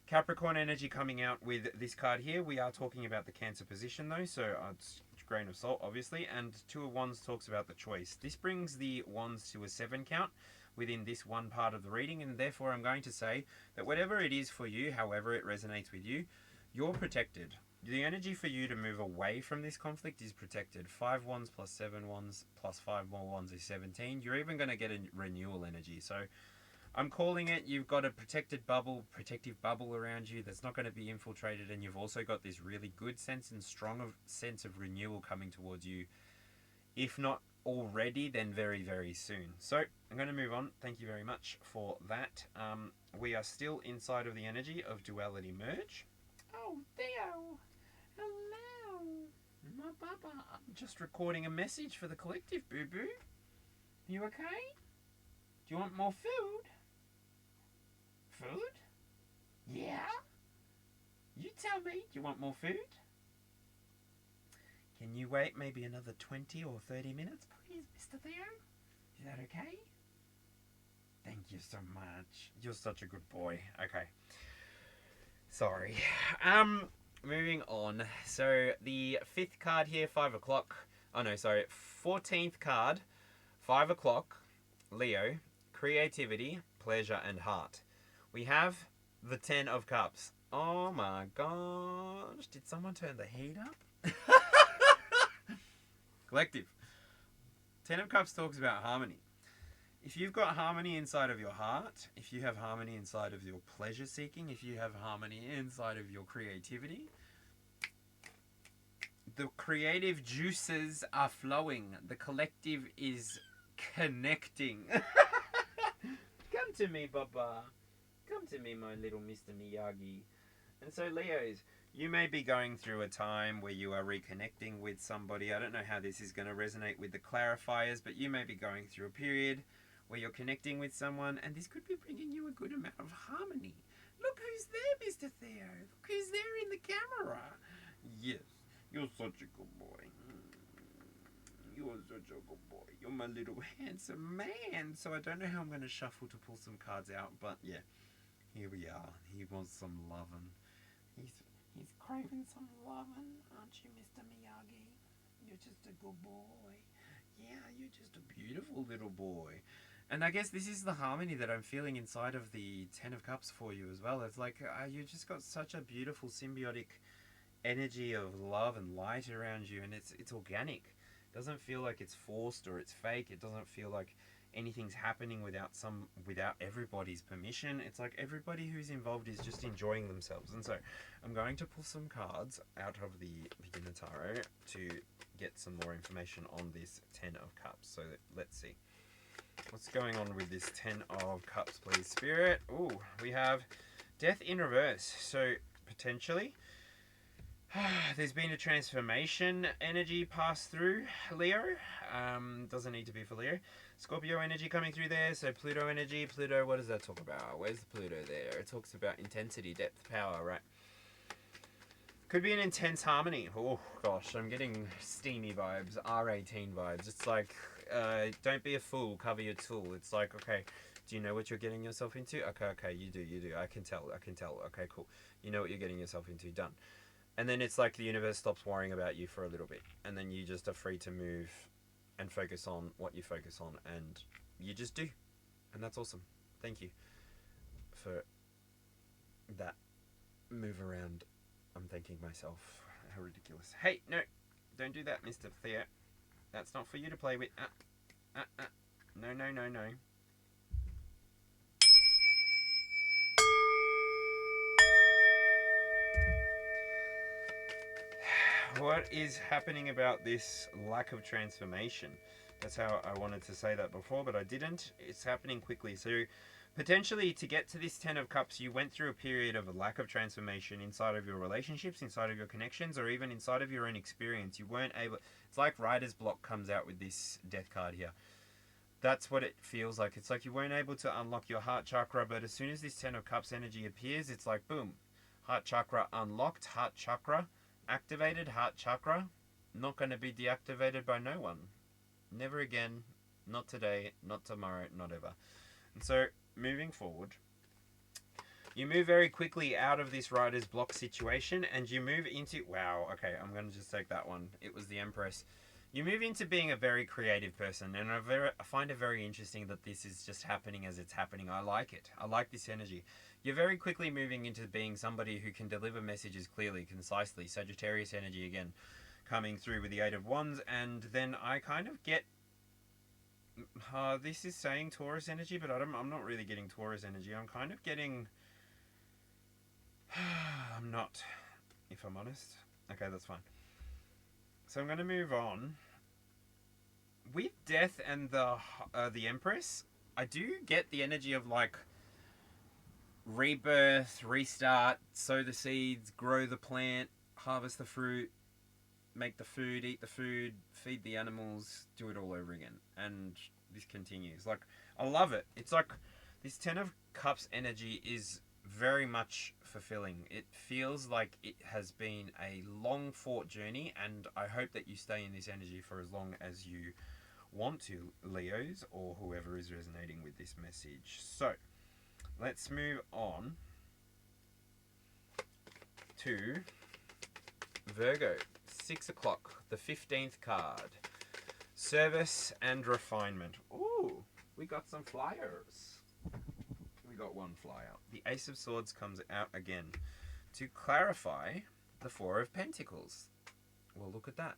Capricorn energy coming out with this card here. We are talking about the Cancer position though, so it's a grain of salt obviously. And Two of Wands talks about the choice. This brings the Wands to a 7 count within this one part of the reading, and therefore I'm going to say that whatever it is for you, however it resonates with you, you're protected. The energy for you to move away from this conflict is protected. 5 Wands plus 7 Wands plus 5 more Wands is 17. You're even going to get a renewal energy. So I'm calling it, you've got a protective bubble around you that's not going to be infiltrated, and you've also got this really good sense and strong sense of renewal coming towards you. If not already, then very, very soon. So I'm going to move on. Thank you very much for that. We are still inside of the energy of duality merge. Oh, Theo. Hello. My papa. I'm just recording a message for the collective, boo-boo. You okay? Do you want more food? Food? Yeah? You Tell me, do you want more food? Can you wait maybe another 20 or 30 minutes, please, Mr. Theo? Is that okay? Thank you so much. You're such a good boy. Okay. Sorry. Moving on. So the 5th card here, 5 o'clock. Oh no, sorry. 14th card, 5 o'clock. Leo, creativity, pleasure, and heart. We have the 10 of Cups. Oh my gosh. Did someone turn the heat up? Collective. 10 of Cups talks about harmony. If you've got harmony inside of your heart, if you have harmony inside of your pleasure seeking, if you have harmony inside of your creativity, the creative juices are flowing. The collective is connecting. Come to me, Baba. Come to me, my little Mr. Miyagi. And so, Leos, you may be going through a time where you are reconnecting with somebody. I don't know how this is going to resonate with the clarifiers, but you may be going through a period where you're connecting with someone, and this could be bringing you a good amount of harmony. Look who's there, Mr. Theo. Look who's there in the camera. Yes, you're such a good boy. You're such a good boy. You're my little handsome man. So I don't know how I'm going to shuffle to pull some cards out, but yeah, here we are. He wants some lovin'. He's craving some lovin', aren't you, Mr. Miyagi? You're just a good boy. Yeah, you're just a beautiful little boy. And I guess this is the harmony that I'm feeling inside of the 10 of Cups for you as well. It's like you just got such a beautiful symbiotic energy of love and light around you, and it's organic. It doesn't feel like it's forced or it's fake. It doesn't feel like anything's happening without everybody's permission. It's like everybody who's involved is just enjoying themselves. And so I'm going to pull some cards out of the beginner tarot to get some more information on this 10 of Cups. So let's see. What's going on with this 10 of Cups, please, Spirit? Ooh, we have Death in reverse. So potentially there's been a transformation energy pass through Leo. Doesn't need to be for Leo. Scorpio energy coming through there. So Pluto energy. Pluto, what does that talk about? Where's the Pluto there? It talks about intensity, depth, power, right? Could be an intense harmony. Oh gosh, I'm getting steamy vibes, R18 vibes. It's like, don't be a fool, cover your tool. It's like, okay, do you know what you're getting yourself into? Okay, you do. I can tell. Okay, cool. You know what you're getting yourself into, done. And then it's like the universe stops worrying about you for a little bit. And then you just are free to move and focus on what you focus on. And you just do. And that's awesome. Thank you for that move around. I'm thanking myself. How ridiculous. Hey, no. Don't do that, Mr. Theo. That's not for you to play with. No. What is happening about this lack of transformation? That's how I wanted to say that before, but I didn't. It's happening quickly. So potentially to get to this 10 of Cups, you went through a period of a lack of transformation inside of your relationships, inside of your connections, or even inside of your own experience. You weren't able... It's like writer's block comes out with this death card here. That's what it feels like. It's like you weren't able to unlock your heart chakra, but as soon as this 10 of Cups energy appears, it's like, boom. Heart chakra unlocked, heart chakra activated, heart chakra not going to be deactivated by no one. Never again, not today, not tomorrow, not ever. And so, moving forward, you move very quickly out of this writer's block situation and you move into... Wow, okay, I'm going to just take that one. It was the Empress. You move into being a very creative person, and I find it very interesting that this is just happening as it's happening. I like it. I like this energy. You're very quickly moving into being somebody who can deliver messages clearly, concisely. Sagittarius energy again coming through with the 8 of Wands, and then I kind of get... this is saying Taurus energy, but I'm not really getting Taurus energy. I'm kind of getting... I'm not, if I'm honest. Okay, that's fine. So I'm going to move on. With Death and the Empress, I do get the energy of like rebirth, restart, sow the seeds, grow the plant, harvest the fruit, make the food, eat the food, feed the animals, do it all over again. And this continues. Like, I love it. It's like this 10 of Cups energy is very much fulfilling. It feels like it has been a long fought journey, and I hope that you stay in this energy for as long as you want to, Leos, or whoever is resonating with this message. So let's move on to Virgo. 6 o'clock, the 15th card. Service and refinement. Ooh, we got some flyers. We got one flyer. The Ace of Swords comes out again to clarify the Four of Pentacles. Well, look at that.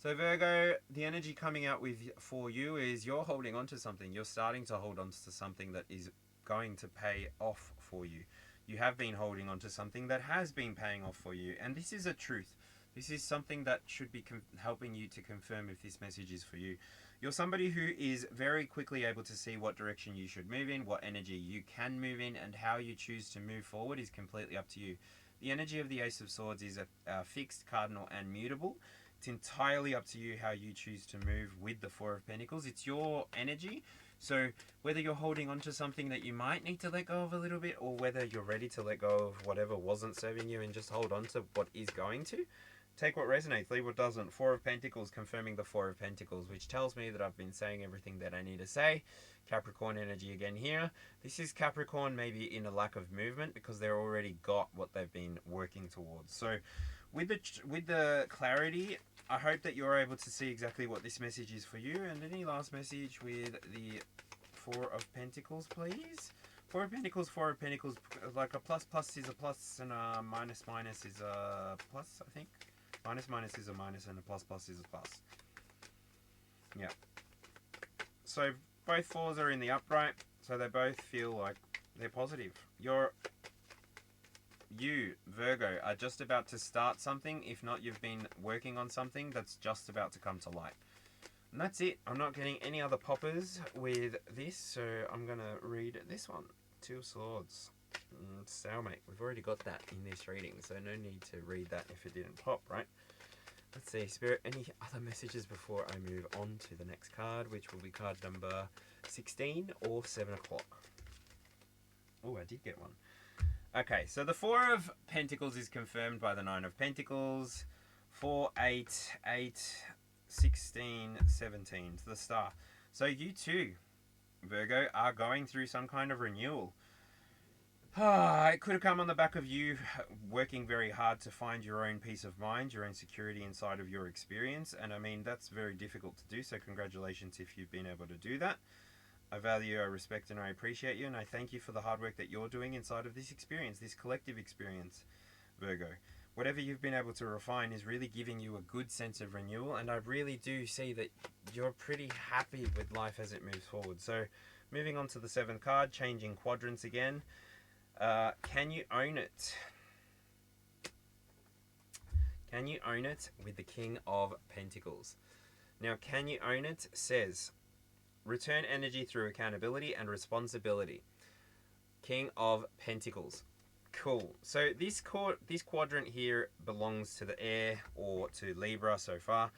So Virgo, the energy coming out for you is you're holding on to something. You're starting to hold on to something that is going to pay off for you. You have been holding on to something that has been paying off for you. And this is a truth. This is something that should be helping you to confirm if this message is for you. You're somebody who is very quickly able to see what direction you should move in, what energy you can move in, and how you choose to move forward is completely up to you. The energy of the Ace of Swords is a fixed, cardinal, and mutable. It's entirely up to you how you choose to move with the Four of Pentacles. It's your energy. So whether you're holding on to something that you might need to let go of a little bit, or whether you're ready to let go of whatever wasn't serving you and just hold on to what is going to, take what resonates, leave what doesn't. Four of Pentacles confirming the Four of Pentacles, which tells me that I've been saying everything that I need to say. Capricorn energy again here. This is Capricorn maybe in a lack of movement because they're already got what they've been working towards. So with the clarity, I hope that you're able to see exactly what this message is for you. And any last message with the Four of Pentacles, please? Four of Pentacles, like a plus is a plus and a minus is a plus, I think. Minus is a minus and a plus is a plus. Yeah. So both fours are in the upright, so they both feel like they're positive. You, Virgo, are just about to start something. If not, you've been working on something that's just about to come to light. And that's it. I'm not getting any other poppers with this, so I'm going to read this one. Two of Swords. Stalemate. We've already got that in this reading, so no need to read that if it didn't pop, right? Let's see, Spirit, any other messages before I move on to the next card, which will be card number 16 or 7 o'clock. Oh, I did get one. Okay, so the Four of Pentacles is confirmed by the Nine of Pentacles. 4, 8, 8, 16, 17, to the Star. So you too, Virgo, are going through some kind of renewal. It could have come on the back of you working very hard to find your own peace of mind, your own security inside of your experience. And I mean, that's very difficult to do. So congratulations if you've been able to do that. I value, I respect, and I appreciate you. And I thank you for the hard work that you're doing inside of this experience, this collective experience, Virgo. Whatever you've been able to refine is really giving you a good sense of renewal. And I really do see that you're pretty happy with life as it moves forward. So moving on to the 7th card, changing quadrants again. Can you own it? Can you own it with the King of Pentacles? Now, can you own it says, return energy through accountability and responsibility. King of Pentacles. Cool. So this quadrant here belongs to the air or to Libra so far.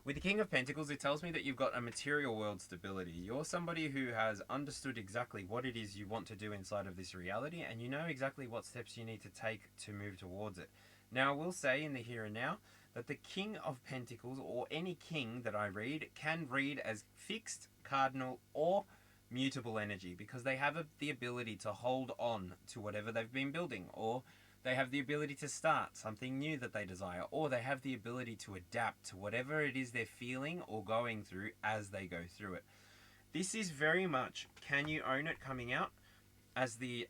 With the King of Pentacles, it tells me that you've got a material world stability. You're somebody who has understood exactly what it is you want to do inside of this reality, and you know exactly what steps you need to take to move towards it. Now, I will say in the here and now that the King of Pentacles, or any king that I read, can read as fixed, cardinal, or mutable energy, because they have the ability to hold on to whatever they've been building, or they have the ability to start something new that they desire, or they have the ability to adapt to whatever it is they're feeling or going through as they go through it. This is very much, can you own it, coming out as the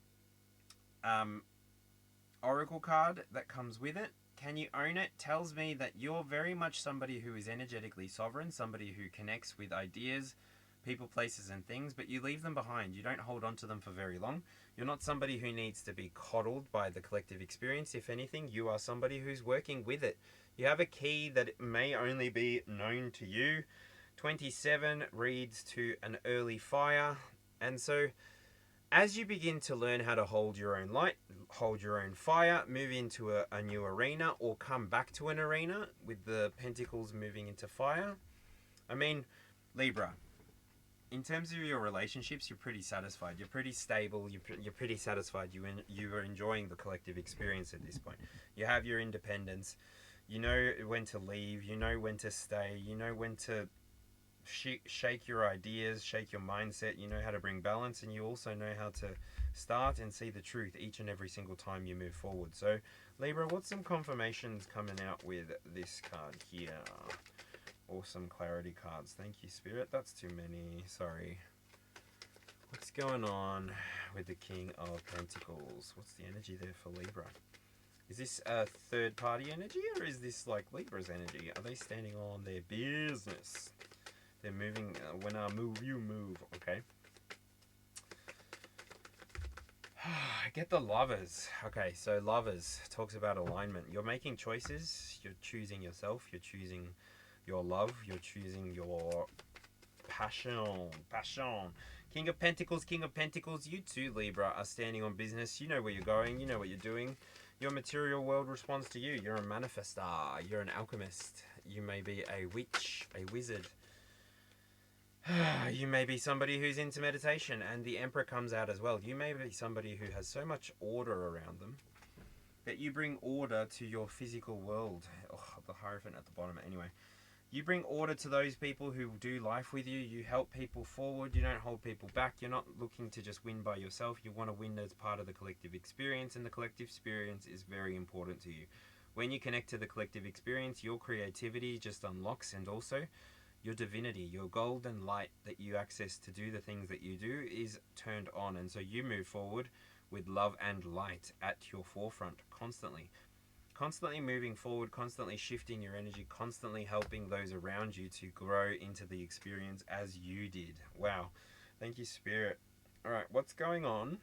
oracle card that comes with it. Can you own it tells me that you're very much somebody who is energetically sovereign, somebody who connects with ideas, people, places, and things, but you leave them behind. You don't hold on to them for very long. You're not somebody who needs to be coddled by the collective experience. If anything, you are somebody who's working with it. You have a key that may only be known to you. 27 reads to an early fire. And so as you begin to learn how to hold your own light, hold your own fire, move into a new arena, or come back to an arena with the pentacles moving into fire. I mean, Libra, in terms of your relationships, you're pretty satisfied. You're pretty stable. You're pretty satisfied. You are enjoying the collective experience at this point. You have your independence. You know when to leave. You know when to stay. You know when to shake your ideas, shake your mindset. You know how to bring balance, and you also know how to start and see the truth each and every single time you move forward. So, Libra, what's some confirmations coming out with this card here? Awesome clarity cards. Thank you, Spirit. That's too many. Sorry. What's going on with the King of Pentacles? What's the energy there for Libra? Is this a third party energy, or is this like Libra's energy? Are they standing on their business? They're moving. When I move, you move. Okay. I get the Lovers. Okay, so Lovers talks about alignment. You're making choices. You're choosing yourself. You're choosing your love, you're choosing your passion. King of Pentacles, you too, Libra, are standing on business. You know where you're going, you know what you're doing. Your material world responds to you. You're a manifestar, you're an alchemist. You may be a witch, a wizard. You may be somebody who's into meditation, and the Emperor comes out as well. You may be somebody who has so much order around them that you bring order to your physical world. Oh, the Hierophant at the bottom, anyway. You bring order to those people who do life with you. You help people forward. You don't hold people back. You're not looking to just win by yourself. You want to win as part of the collective experience, and the collective experience is very important to you. When you connect to the collective experience, your creativity just unlocks, and also your divinity, your golden light that you access to do the things that you do is turned on. And so you move forward with love and light at your forefront constantly. Constantly moving forward, constantly shifting your energy, constantly helping those around you to grow into the experience as you did. Wow. Thank you, Spirit. All right, what's going on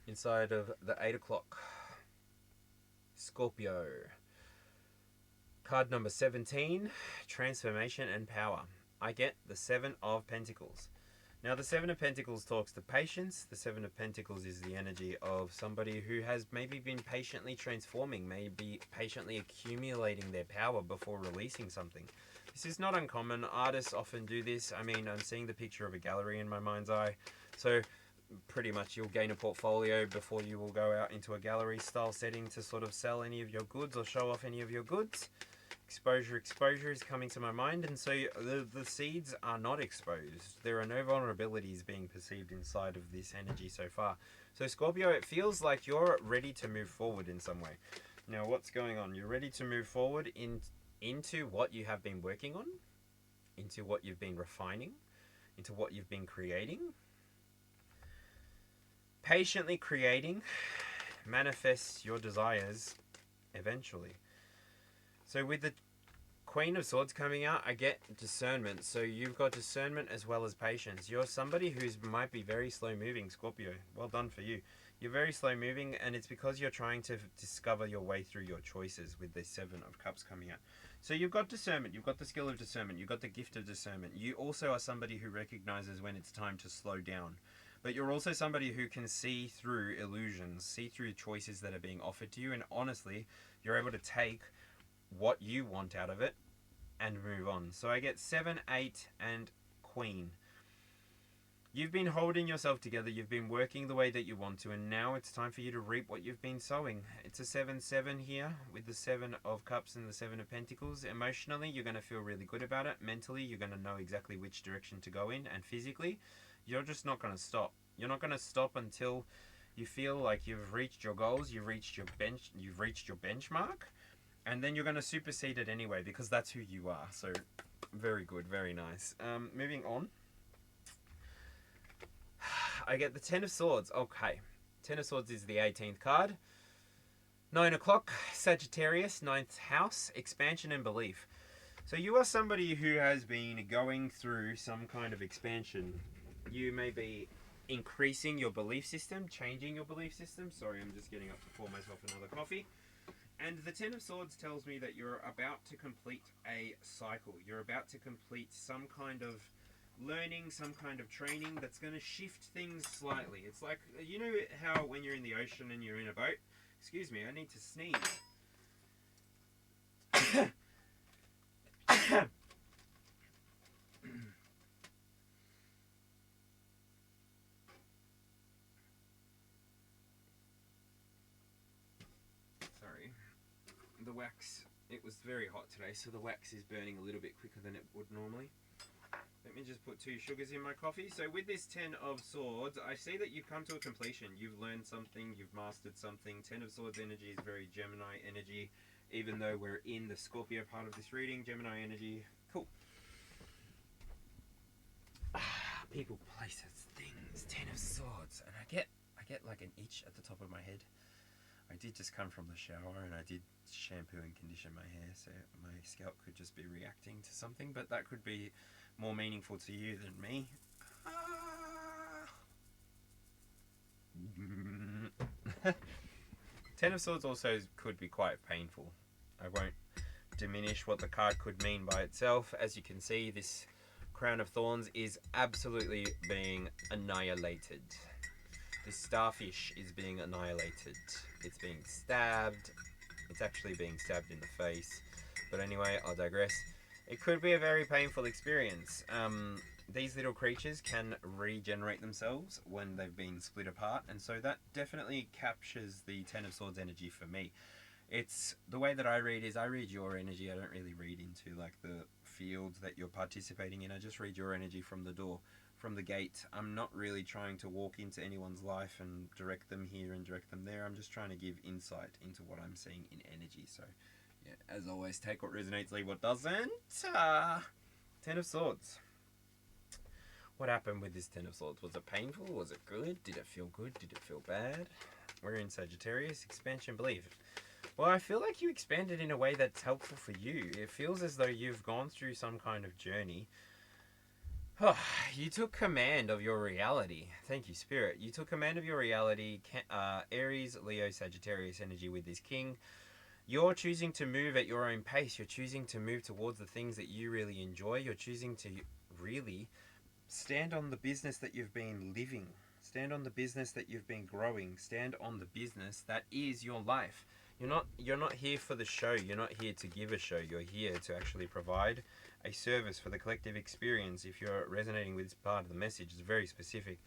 inside of the 8 o'clock? Scorpio. Card number 17, transformation and power. I get the 7 of Pentacles. Now, the 7 of Pentacles talks to patience. The 7 of Pentacles is the energy of somebody who has maybe been patiently transforming, maybe patiently accumulating their power before releasing something. This is not uncommon. Artists often do this. I mean, I'm seeing the picture of a gallery in my mind's eye. So, pretty much you'll gain a portfolio before you will go out into a gallery style setting to sort of sell any of your goods or show off any of your goods. Exposure is coming to my mind, and so the seeds are not exposed. There are no vulnerabilities being perceived inside of this energy so far. So Scorpio, it feels like you're ready to move forward in some way. Now, what's going on? You're ready to move forward into what you have been working on, into what you've been refining, into what you've been creating. Patiently creating manifests your desires eventually. So with the Queen of Swords coming out, I get discernment. So you've got discernment as well as patience. You're somebody who might be very slow moving, Scorpio. Well done for you. You're very slow moving, and it's because you're trying to discover your way through your choices with the 7 of Cups coming out. So you've got discernment. You've got the skill of discernment. You've got the gift of discernment. You also are somebody who recognizes when it's time to slow down. But you're also somebody who can see through illusions, see through choices that are being offered to you, and honestly, you're able to take what you want out of it and move on. So I get 7, 8, and Queen. You've been holding yourself together, you've been working the way that you want to, and now it's time for you to reap what you've been sowing. It's a 7-7 here with the 7 of Cups and the 7 of Pentacles. Emotionally, you're going to feel really good about it. Mentally, you're going to know exactly which direction to go in, and physically, you're just not going to stop. You're not going to stop until you feel like you've reached your goals, you've reached your benchmark. And then you're going to supersede it anyway, because that's who you are. So, very good, very nice. Moving on. I get the 10 of Swords. Okay. 10 of Swords is the 18th card. 9 o'clock, Sagittarius, 9th house, expansion and belief. So you are somebody who has been going through some kind of expansion. You may be increasing your belief system, changing your belief system. Sorry, I'm just getting up to pour myself another coffee. And the 10 of Swords tells me that you're about to complete a cycle. You're about to complete some kind of learning, some kind of training that's going to shift things slightly. It's like, you know how when you're in the ocean and you're in a boat? Excuse me, I need to sneeze. the wax, it was very hot today, so the wax is burning a little bit quicker than it would normally. Let me just put 2 sugars in my coffee. So with this 10 of Swords, I see that you've come to a completion. You've learned something, you've mastered something. 10 of Swords energy is very Gemini energy. Even though we're in the Scorpio part of this reading, Gemini energy, cool. People, places, things, 10 of Swords. And I get like an itch at the top of my head. I did just come from the shower and I did shampoo and condition my hair, so my scalp could just be reacting to something, but that could be more meaningful to you than me. 10 of Swords also could be quite painful. I won't diminish what the card could mean by itself. As you can see, this Crown of Thorns is absolutely being annihilated. This starfish is being annihilated. It's being stabbed. It's actually being stabbed in the face. But anyway, I'll digress. It could be a very painful experience. These little creatures can regenerate themselves when they've been split apart. And so that definitely captures the 10 of Swords energy for me. It's the way that I read is I read your energy. I don't really read into like the field that you're participating in. I just read your energy from the door. From the gate. I'm not really trying to walk into anyone's life and direct them here and direct them there. I'm just trying to give insight into what I'm seeing in energy. So, yeah, as always, take what resonates, leave what doesn't. 10 of Swords. What happened with this 10 of Swords? Was it painful? Was it good? Did it feel good? Did it feel bad? We're in Sagittarius. Expansion, believe. Well, I feel like you expanded in a way that's helpful for you. It feels as though you've gone through some kind of journey. Oh, you took command of your reality. Thank you, Spirit. You took command of your reality. Aries, Leo, Sagittarius energy with this king. You're choosing to move at your own pace. You're choosing to move towards the things that you really enjoy. You're choosing to really stand on the business that you've been living. Stand on the business that you've been growing. Stand on the business that is your life. You're not here for the show. You're not here to give a show. You're here to actually provide a service for the collective experience. If you're resonating with this part of the message, it's very specific.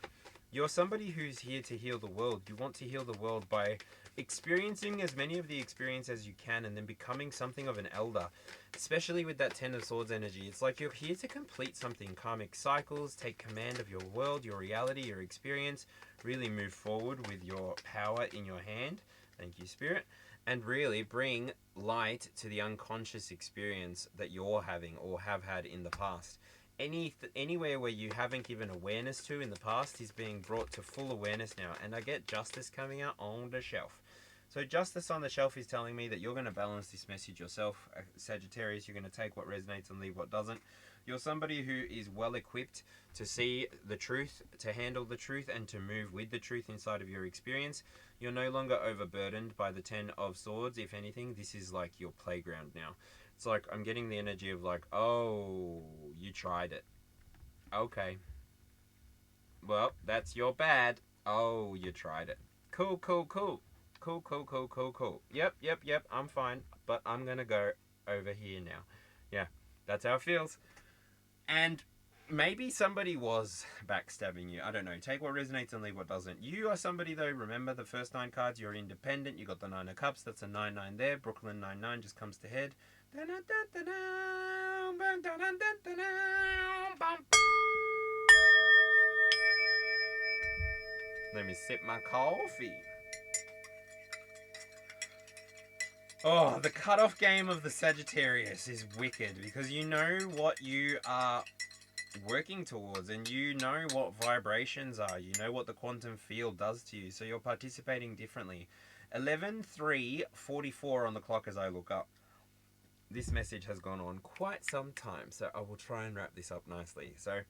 You're somebody who's here to heal the world. You want to heal the world by experiencing as many of the experience as you can and then becoming something of an elder, especially with that 10 of Swords energy. It's like you're here to complete something. Karmic cycles, take command of your world, your reality, your experience, really move forward with your power in your hand. Thank you, Spirit. And really bring light to the unconscious experience that you're having or have had in the past. Anywhere where you haven't given awareness to in the past is being brought to full awareness now. And I get Justice coming out on the shelf. So Justice on the shelf is telling me that you're going to balance this message yourself. Sagittarius, you're going to take what resonates and leave what doesn't. You're somebody who is well equipped to see the truth, to handle the truth, and to move with the truth inside of your experience. You're no longer overburdened by the 10 of Swords. If anything, this is like your playground now. It's like I'm getting the energy of like, oh, you tried it. Okay. Well, that's your bad. Oh, you tried it. Cool, cool, cool. Cool, cool, cool, cool, cool. Yep, I'm fine. But I'm going to go over here now. Yeah, that's how it feels. And maybe somebody was backstabbing you. I don't know. Take what resonates and leave what doesn't. You are somebody, though. Remember the first 9 cards. You're independent. You got the 9 of Cups. That's a 9-9 there. Brooklyn 9-9 just comes to head. Let me sip my coffee. Oh, the cutoff game of the Sagittarius is wicked because you know what you are working towards and you know what vibrations are. You know what the quantum field does to you. So you're participating differently. 11:3:44 on the clock as I look up. This message has gone on quite some time, so I will try and wrap this up nicely. So,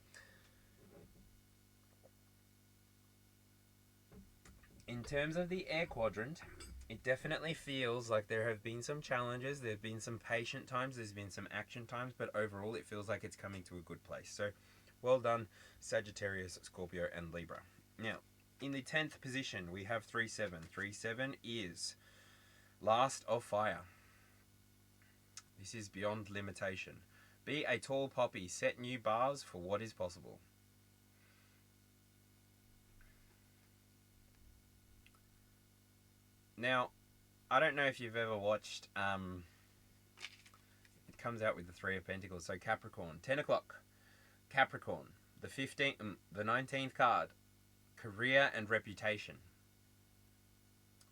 in terms of the air quadrant, it definitely feels like there have been some challenges, there have been some patient times, there's been some action times, but overall it feels like it's coming to a good place. So, well done, Sagittarius, Scorpio, and Libra. Now, in the 10th position, we have 3-7. 3-7 is Last of Fire. This is beyond limitation. Be a tall poppy, set new bars for what is possible. Now, I don't know if you've ever watched, it comes out with the Three of Pentacles. So Capricorn, 10 o'clock. Capricorn, the 19th card, career and reputation.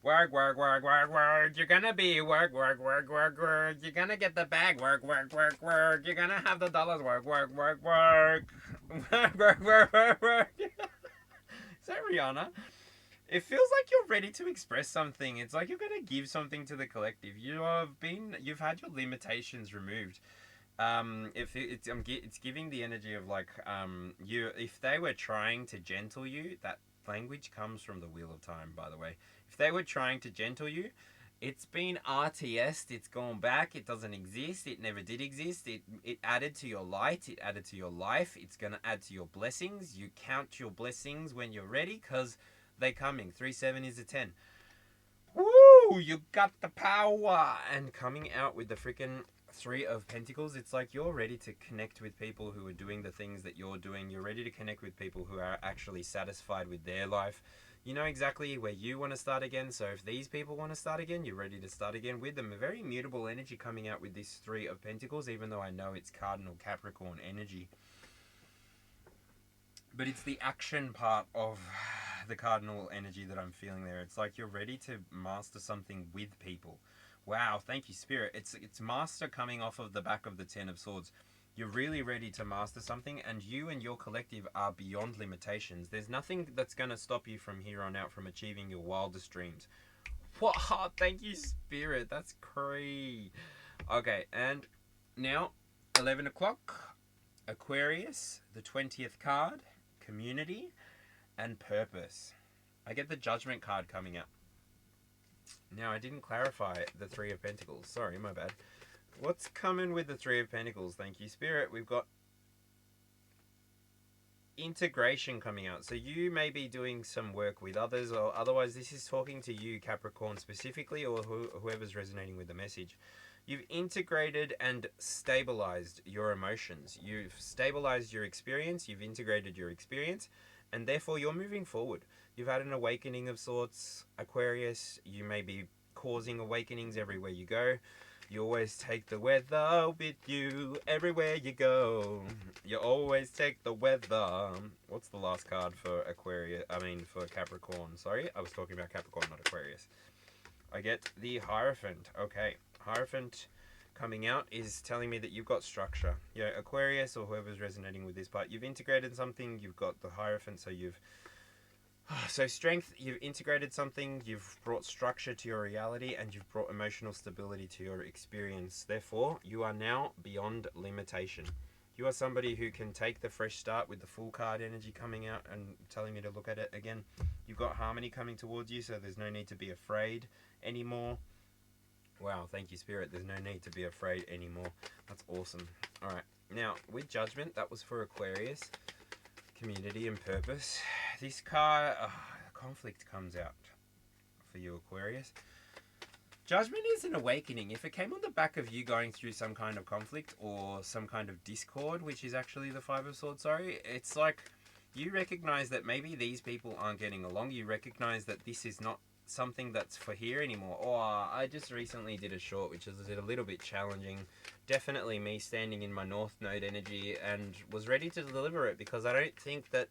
Work, work, work, work, work. You're gonna be work, work, work, work, work. You're gonna get the bag, work, work, work, work. You're gonna have the dollars, work, work, work, work. Work, work, work, work, work. Is that Rihanna? It feels like you're ready to express something. It's like you're gonna give something to the collective. You've had your limitations removed. It's giving the energy of like if they were trying to gentle you, that language comes from the Wheel of Time, by the way. If they were trying to gentle you, it's been RTS'd, it's gone back, it doesn't exist, it never did exist, it added to your light, it added to your life, it's going to add to your blessings. You count your blessings when you're ready, because they're coming. 3-7 is a 10. Woo! You got the power! And coming out with the freaking Three of Pentacles, it's like you're ready to connect with people who are doing the things that you're doing. You're ready to connect with people who are actually satisfied with their life. You know exactly where you want to start again. So if these people want to start again, you're ready to start again with them. A very mutable energy coming out with this Three of Pentacles, even though I know it's cardinal Capricorn energy. But it's the action part of the cardinal energy that I'm feeling there. It's like you're ready to master something with people. Wow, thank you, Spirit. It's master coming off of the back of the 10 of Swords. You're really ready to master something, and you and your collective are beyond limitations. There's nothing that's going to stop you from here on out from achieving your wildest dreams. What? Oh, thank you, Spirit. That's crazy. Okay, and now, 11 o'clock, Aquarius, the 20th card, community, and purpose. I get the Judgment card coming up. Now, I didn't clarify the Three of Pentacles. Sorry, my bad. What's coming with the Three of Pentacles? Thank you, Spirit. We've got integration coming out. So you may be doing some work with others, or otherwise this is talking to you, Capricorn, specifically, or whoever's resonating with the message. You've integrated and stabilized your emotions. You've stabilized your experience. You've integrated your experience, and therefore you're moving forward. You've had an awakening of sorts, Aquarius. You may be causing awakenings everywhere you go. You always take the weather with you everywhere you go. You always take the weather. What's the last card for Aquarius? I mean, for Capricorn. Sorry, I was talking about Capricorn, not Aquarius. I get the Hierophant. Okay, Hierophant coming out is telling me that you've got structure. Yeah, Aquarius, or whoever's resonating with this part, you've integrated something. You've got the Hierophant, so strength, you've integrated something, you've brought structure to your reality, and you've brought emotional stability to your experience. Therefore, you are now beyond limitation. You are somebody who can take the fresh start with the full card energy coming out and telling me to look at it again. You've got harmony coming towards you, so there's no need to be afraid anymore. Wow, thank you, Spirit. There's no need to be afraid anymore. That's awesome. All right, now with Judgment, that was for Aquarius. Community and purpose. This card, conflict comes out for you, Aquarius. Judgment is an awakening. If it came on the back of you going through some kind of conflict or some kind of discord, which is actually the Five of Swords, sorry, it's like you recognize that maybe these people aren't getting along. You recognize that this is not something that's for here anymore. Oh, I just recently did a short which was a little bit challenging. Definitely me standing in my North Node energy, and was ready to deliver it, because I don't think that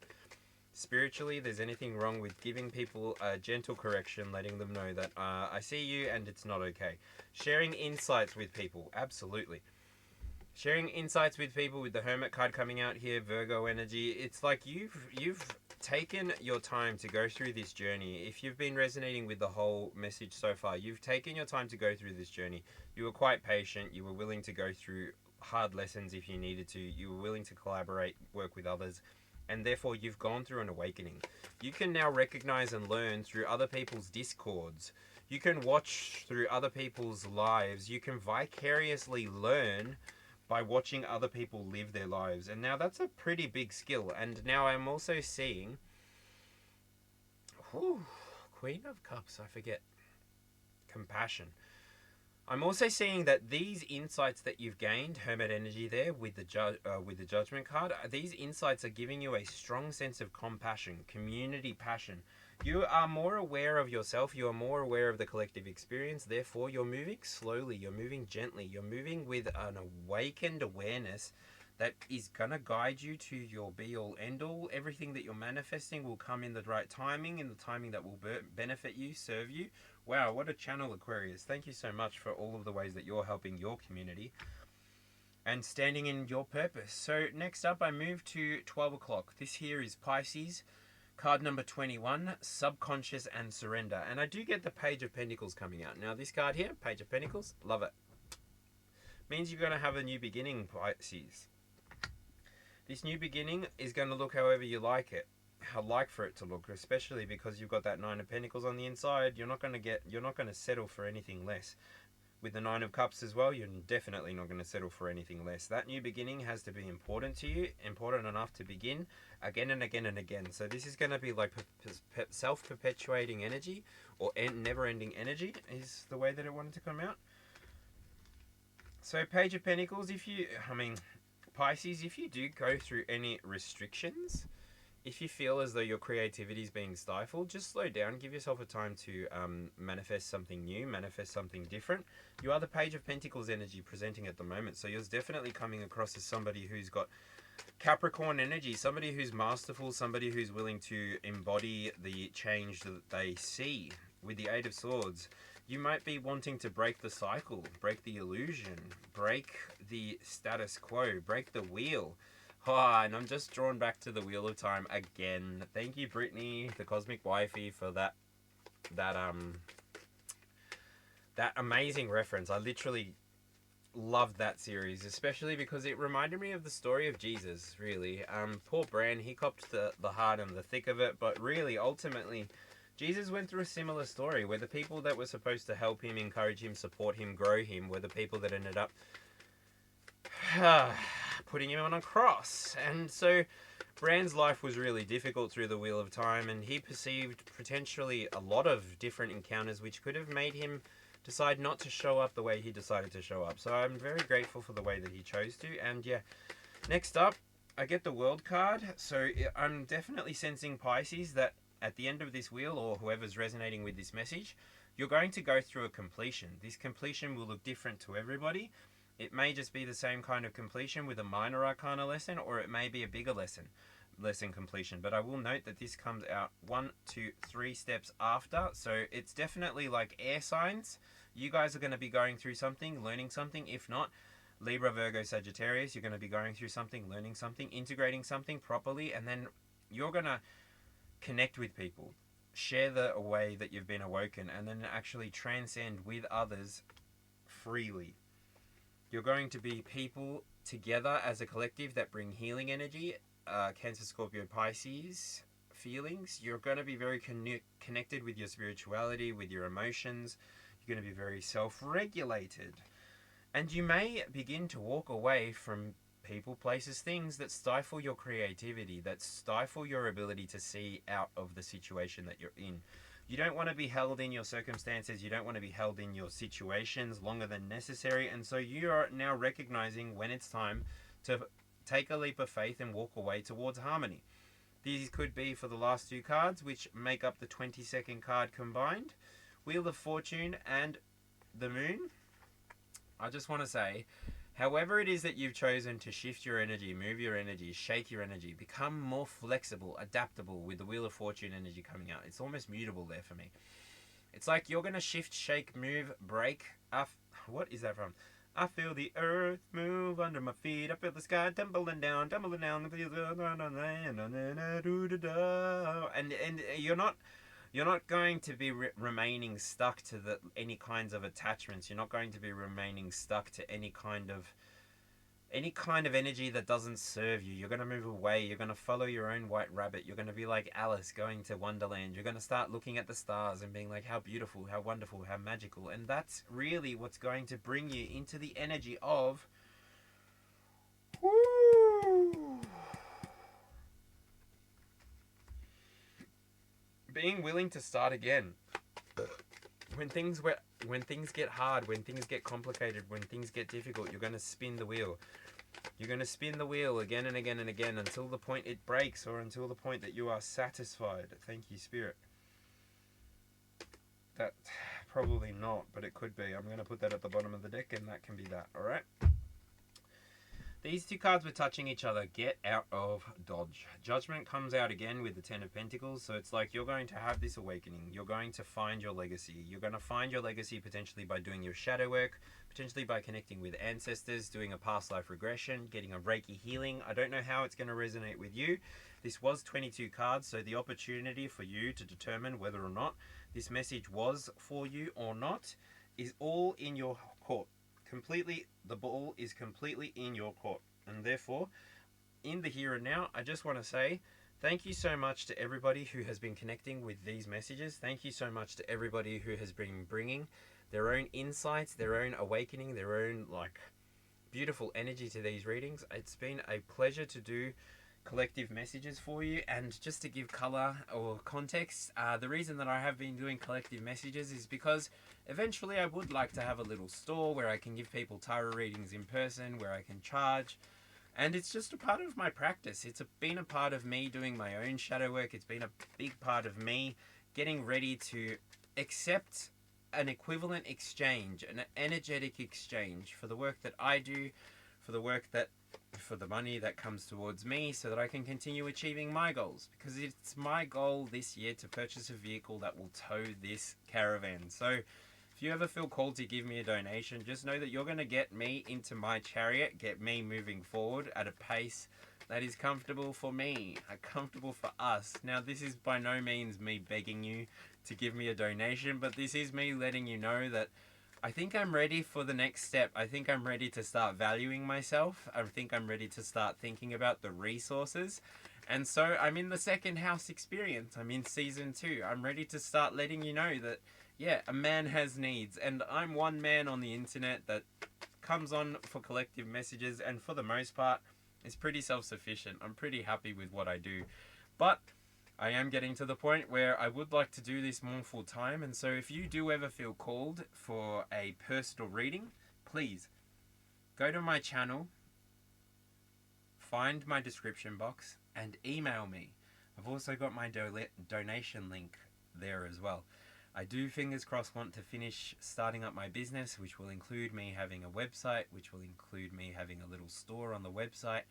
spiritually there's anything wrong with giving people a gentle correction, letting them know that I see you and it's not okay. Sharing insights with people, absolutely. Sharing insights with people with the Hermit card coming out here, Virgo energy. It's like you've taken your time to go through this journey. If you've been resonating with the whole message so far, you've taken your time to go through this journey. You were quite patient. You were willing to go through hard lessons if you needed to. You were willing to collaborate, work with others, and therefore you've gone through an awakening. You can now recognize and learn through other people's discords. You can watch through other people's lives. You can vicariously learn by watching other people live their lives. And now that's a pretty big skill. And now I'm also seeing Queen of Cups, I forget. Compassion. I'm also seeing that these insights that you've gained, Hermit energy there with the Judgment card, these insights are giving you a strong sense of compassion, community passion. You are more aware of yourself, you are more aware of the collective experience, therefore you're moving slowly, you're moving gently, you're moving with an awakened awareness that is going to guide you to your be-all, end-all. Everything that you're manifesting will come in the right timing, in the timing that will benefit you, serve you. Wow, what a channel, Aquarius. Thank you so much for all of the ways that you're helping your community and standing in your purpose. So next up, I move to 12 o'clock. This here is Pisces. Card number 21, Subconscious and Surrender. And I do get the Page of Pentacles coming out. Now this card here, Page of Pentacles, love it. Means you're going to have a new beginning, Pisces. This new beginning is going to look however you like it. Like for it to look, especially because you've got that Nine of Pentacles on the inside. You're not going to settle for anything less. With the Nine of Cups as well, you're definitely not going to settle for anything less. That new beginning has to be important to you, important enough to begin again and again and again. So this is going to be like self-perpetuating energy, or never-ending energy is the way that it wanted to come out. So Page of Pentacles, Pisces, if you do go through any restrictions, if you feel as though your creativity is being stifled, just slow down, give yourself a time to manifest something new, manifest something different. You are the Page of Pentacles energy presenting at the moment, so you're definitely coming across as somebody who's got Capricorn energy, somebody who's masterful, somebody who's willing to embody the change that they see. With the Eight of Swords, you might be wanting to break the cycle, break the illusion, break the status quo, break the wheel. And I'm just drawn back to the Wheel of Time again. Thank you, Brittany, the Cosmic Wifey, for that amazing reference. I literally loved that series, especially because it reminded me of the story of Jesus, really. Poor Bran, he copped the hard and the thick of it, but really, ultimately, Jesus went through a similar story where the people that were supposed to help him, encourage him, support him, grow him, were the people that ended up putting him on a cross. And so Bran's life was really difficult through the Wheel of Time, and he perceived potentially a lot of different encounters which could have made him decide not to show up the way he decided to show up. So I'm very grateful for the way that he chose to. And yeah, next up, I get the World card. So I'm definitely sensing, Pisces, that at the end of this wheel, or whoever's resonating with this message, you're going to go through a completion. This completion will look different to everybody. It may just be the same kind of completion with a minor arcana lesson, or it may be a bigger lesson completion. But I will note that this comes out 1, 2, 3 steps after. So it's definitely like air signs. You guys are going to be going through something, learning something. If not, Libra, Virgo, Sagittarius, you're going to be going through something, learning something, integrating something properly, and then you're going to connect with people, share the way that you've been awoken, and then actually transcend with others freely. You're going to be people together as a collective that bring healing energy, Cancer, Scorpio, Pisces feelings. You're going to be very connected with your spirituality, with your emotions. You're going to be very self-regulated. And you may begin to walk away from people, places, things that stifle your creativity, that stifle your ability to see out of the situation that you're in. You don't want to be held in your circumstances. You don't want to be held in your situations longer than necessary. And so you are now recognizing when it's time to take a leap of faith and walk away towards harmony. These could be for the last two cards, which make up the 22nd card combined. Wheel of Fortune and the Moon. I just want to say, however it is that you've chosen to shift your energy, move your energy, shake your energy, become more flexible, adaptable with the Wheel of Fortune energy coming out. It's almost mutable there for me. It's like you're going to shift, shake, move, break. What is that from? I feel the earth move under my feet. I feel the sky tumbling down. And you're not going to be remaining stuck to any kinds of attachments. You're not going to be remaining stuck to any kind of energy that doesn't serve you. You're going to move away. You're going to follow your own white rabbit. You're going to be like Alice going to Wonderland. You're going to start looking at the stars and being like, how beautiful, how wonderful, how magical. And that's really what's going to bring you into the energy of being willing to start again. When things get hard, when things get complicated, when things get difficult, you're going to spin the wheel. You're going to spin the wheel again and again and again until the point it breaks, or until the point that you are satisfied. Thank you, Spirit. probably not, but it could be. I'm going to put that at the bottom of the deck, and that can be that, alright? These two cards were touching each other. Get out of dodge. Judgment comes out again with the Ten of Pentacles, so it's like you're going to have this awakening. You're going to find your legacy. You're going to find your legacy potentially by doing your shadow work, potentially by connecting with ancestors, doing a past life regression, getting a Reiki healing. I don't know how it's going to resonate with you. This was 22 cards, so the opportunity for you to determine whether or not this message was for you or not is all in your court. Completely, the ball is completely in your court, and therefore in the here and now, I just want to say thank you so much to everybody who has been connecting with these messages. Thank you so much to everybody who has been bringing their own insights, their own awakening, their own like beautiful energy to these readings. It's been a pleasure to do collective messages for you, and just to give color or context, the reason that I have been doing collective messages is because eventually I would like to have a little store where I can give people tarot readings in person, where I can charge, and it's just a part of my practice. It's been a part of me doing my own shadow work. It's been a big part of me getting ready to accept an equivalent exchange, an energetic exchange for the work that I do, for the money that comes towards me, so that I can continue achieving my goals, because it's my goal this year to purchase a vehicle that will tow this caravan. So if you ever feel called to give me a donation, just know that you're going to get me into my chariot, get me moving forward at a pace that is comfortable for me, comfortable for us. Now, this is by no means me begging you to give me a donation, but this is me letting you know that I think I'm ready for the next step. I think I'm ready to start valuing myself. I think I'm ready to start thinking about the resources. And so I'm in the second house experience. I'm in season 2. I'm ready to start letting you know that, yeah, a man has needs. And I'm one man on the internet that comes on for collective messages, and for the most part is pretty self-sufficient. I'm pretty happy with what I do. But I am getting to the point where I would like to do this more full time, and so if you do ever feel called for a personal reading, please go to my channel, find my description box, and email me. I've also got my donation link there as well. I do, fingers crossed, want to finish starting up my business, which will include me having a website, which will include me having a little store on the website,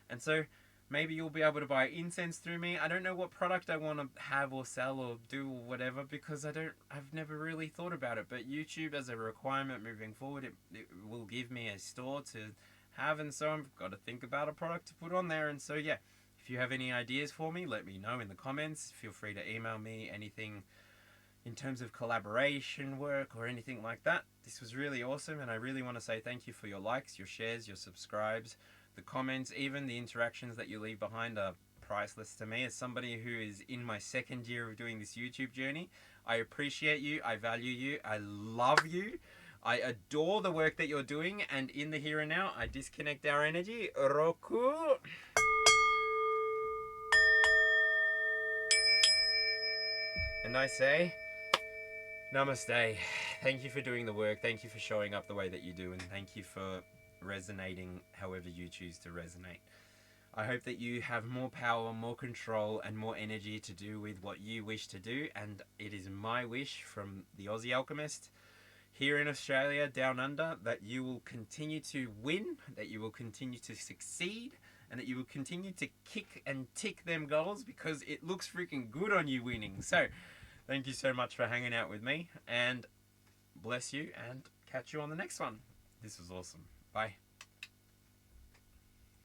and so maybe you'll be able to buy incense through me. I don't know what product I want to have or sell or do or whatever, because I've never really thought about it. But YouTube, as a requirement moving forward, it will give me a store to have, and so I've got to think about a product to put on there. And so yeah, if you have any ideas for me, let me know in the comments. Feel free to email me anything in terms of collaboration work or anything like that. This was really awesome, and I really want to say thank you for your likes, your shares, your subscribes, the comments, even the interactions that you leave behind are priceless to me. As somebody who is in my second year of doing this YouTube journey, I appreciate you, I value you, I love you, I adore the work that you're doing, and in the here and now, I disconnect our energy. Roku. And I say, namaste. Thank you for doing the work, thank you for showing up the way that you do, and thank you for resonating however you choose to resonate. I hope that you have more power, more control, and more energy to do with what you wish to do, and it is my wish from the Aussie Alchemist here in Australia, down under, that you will continue to win, that you will continue to succeed, and that you will continue to kick and tick them goals, because it looks freaking good on you winning. So thank you so much for hanging out with me, and bless you, and catch you on the next one. This was awesome. Bye.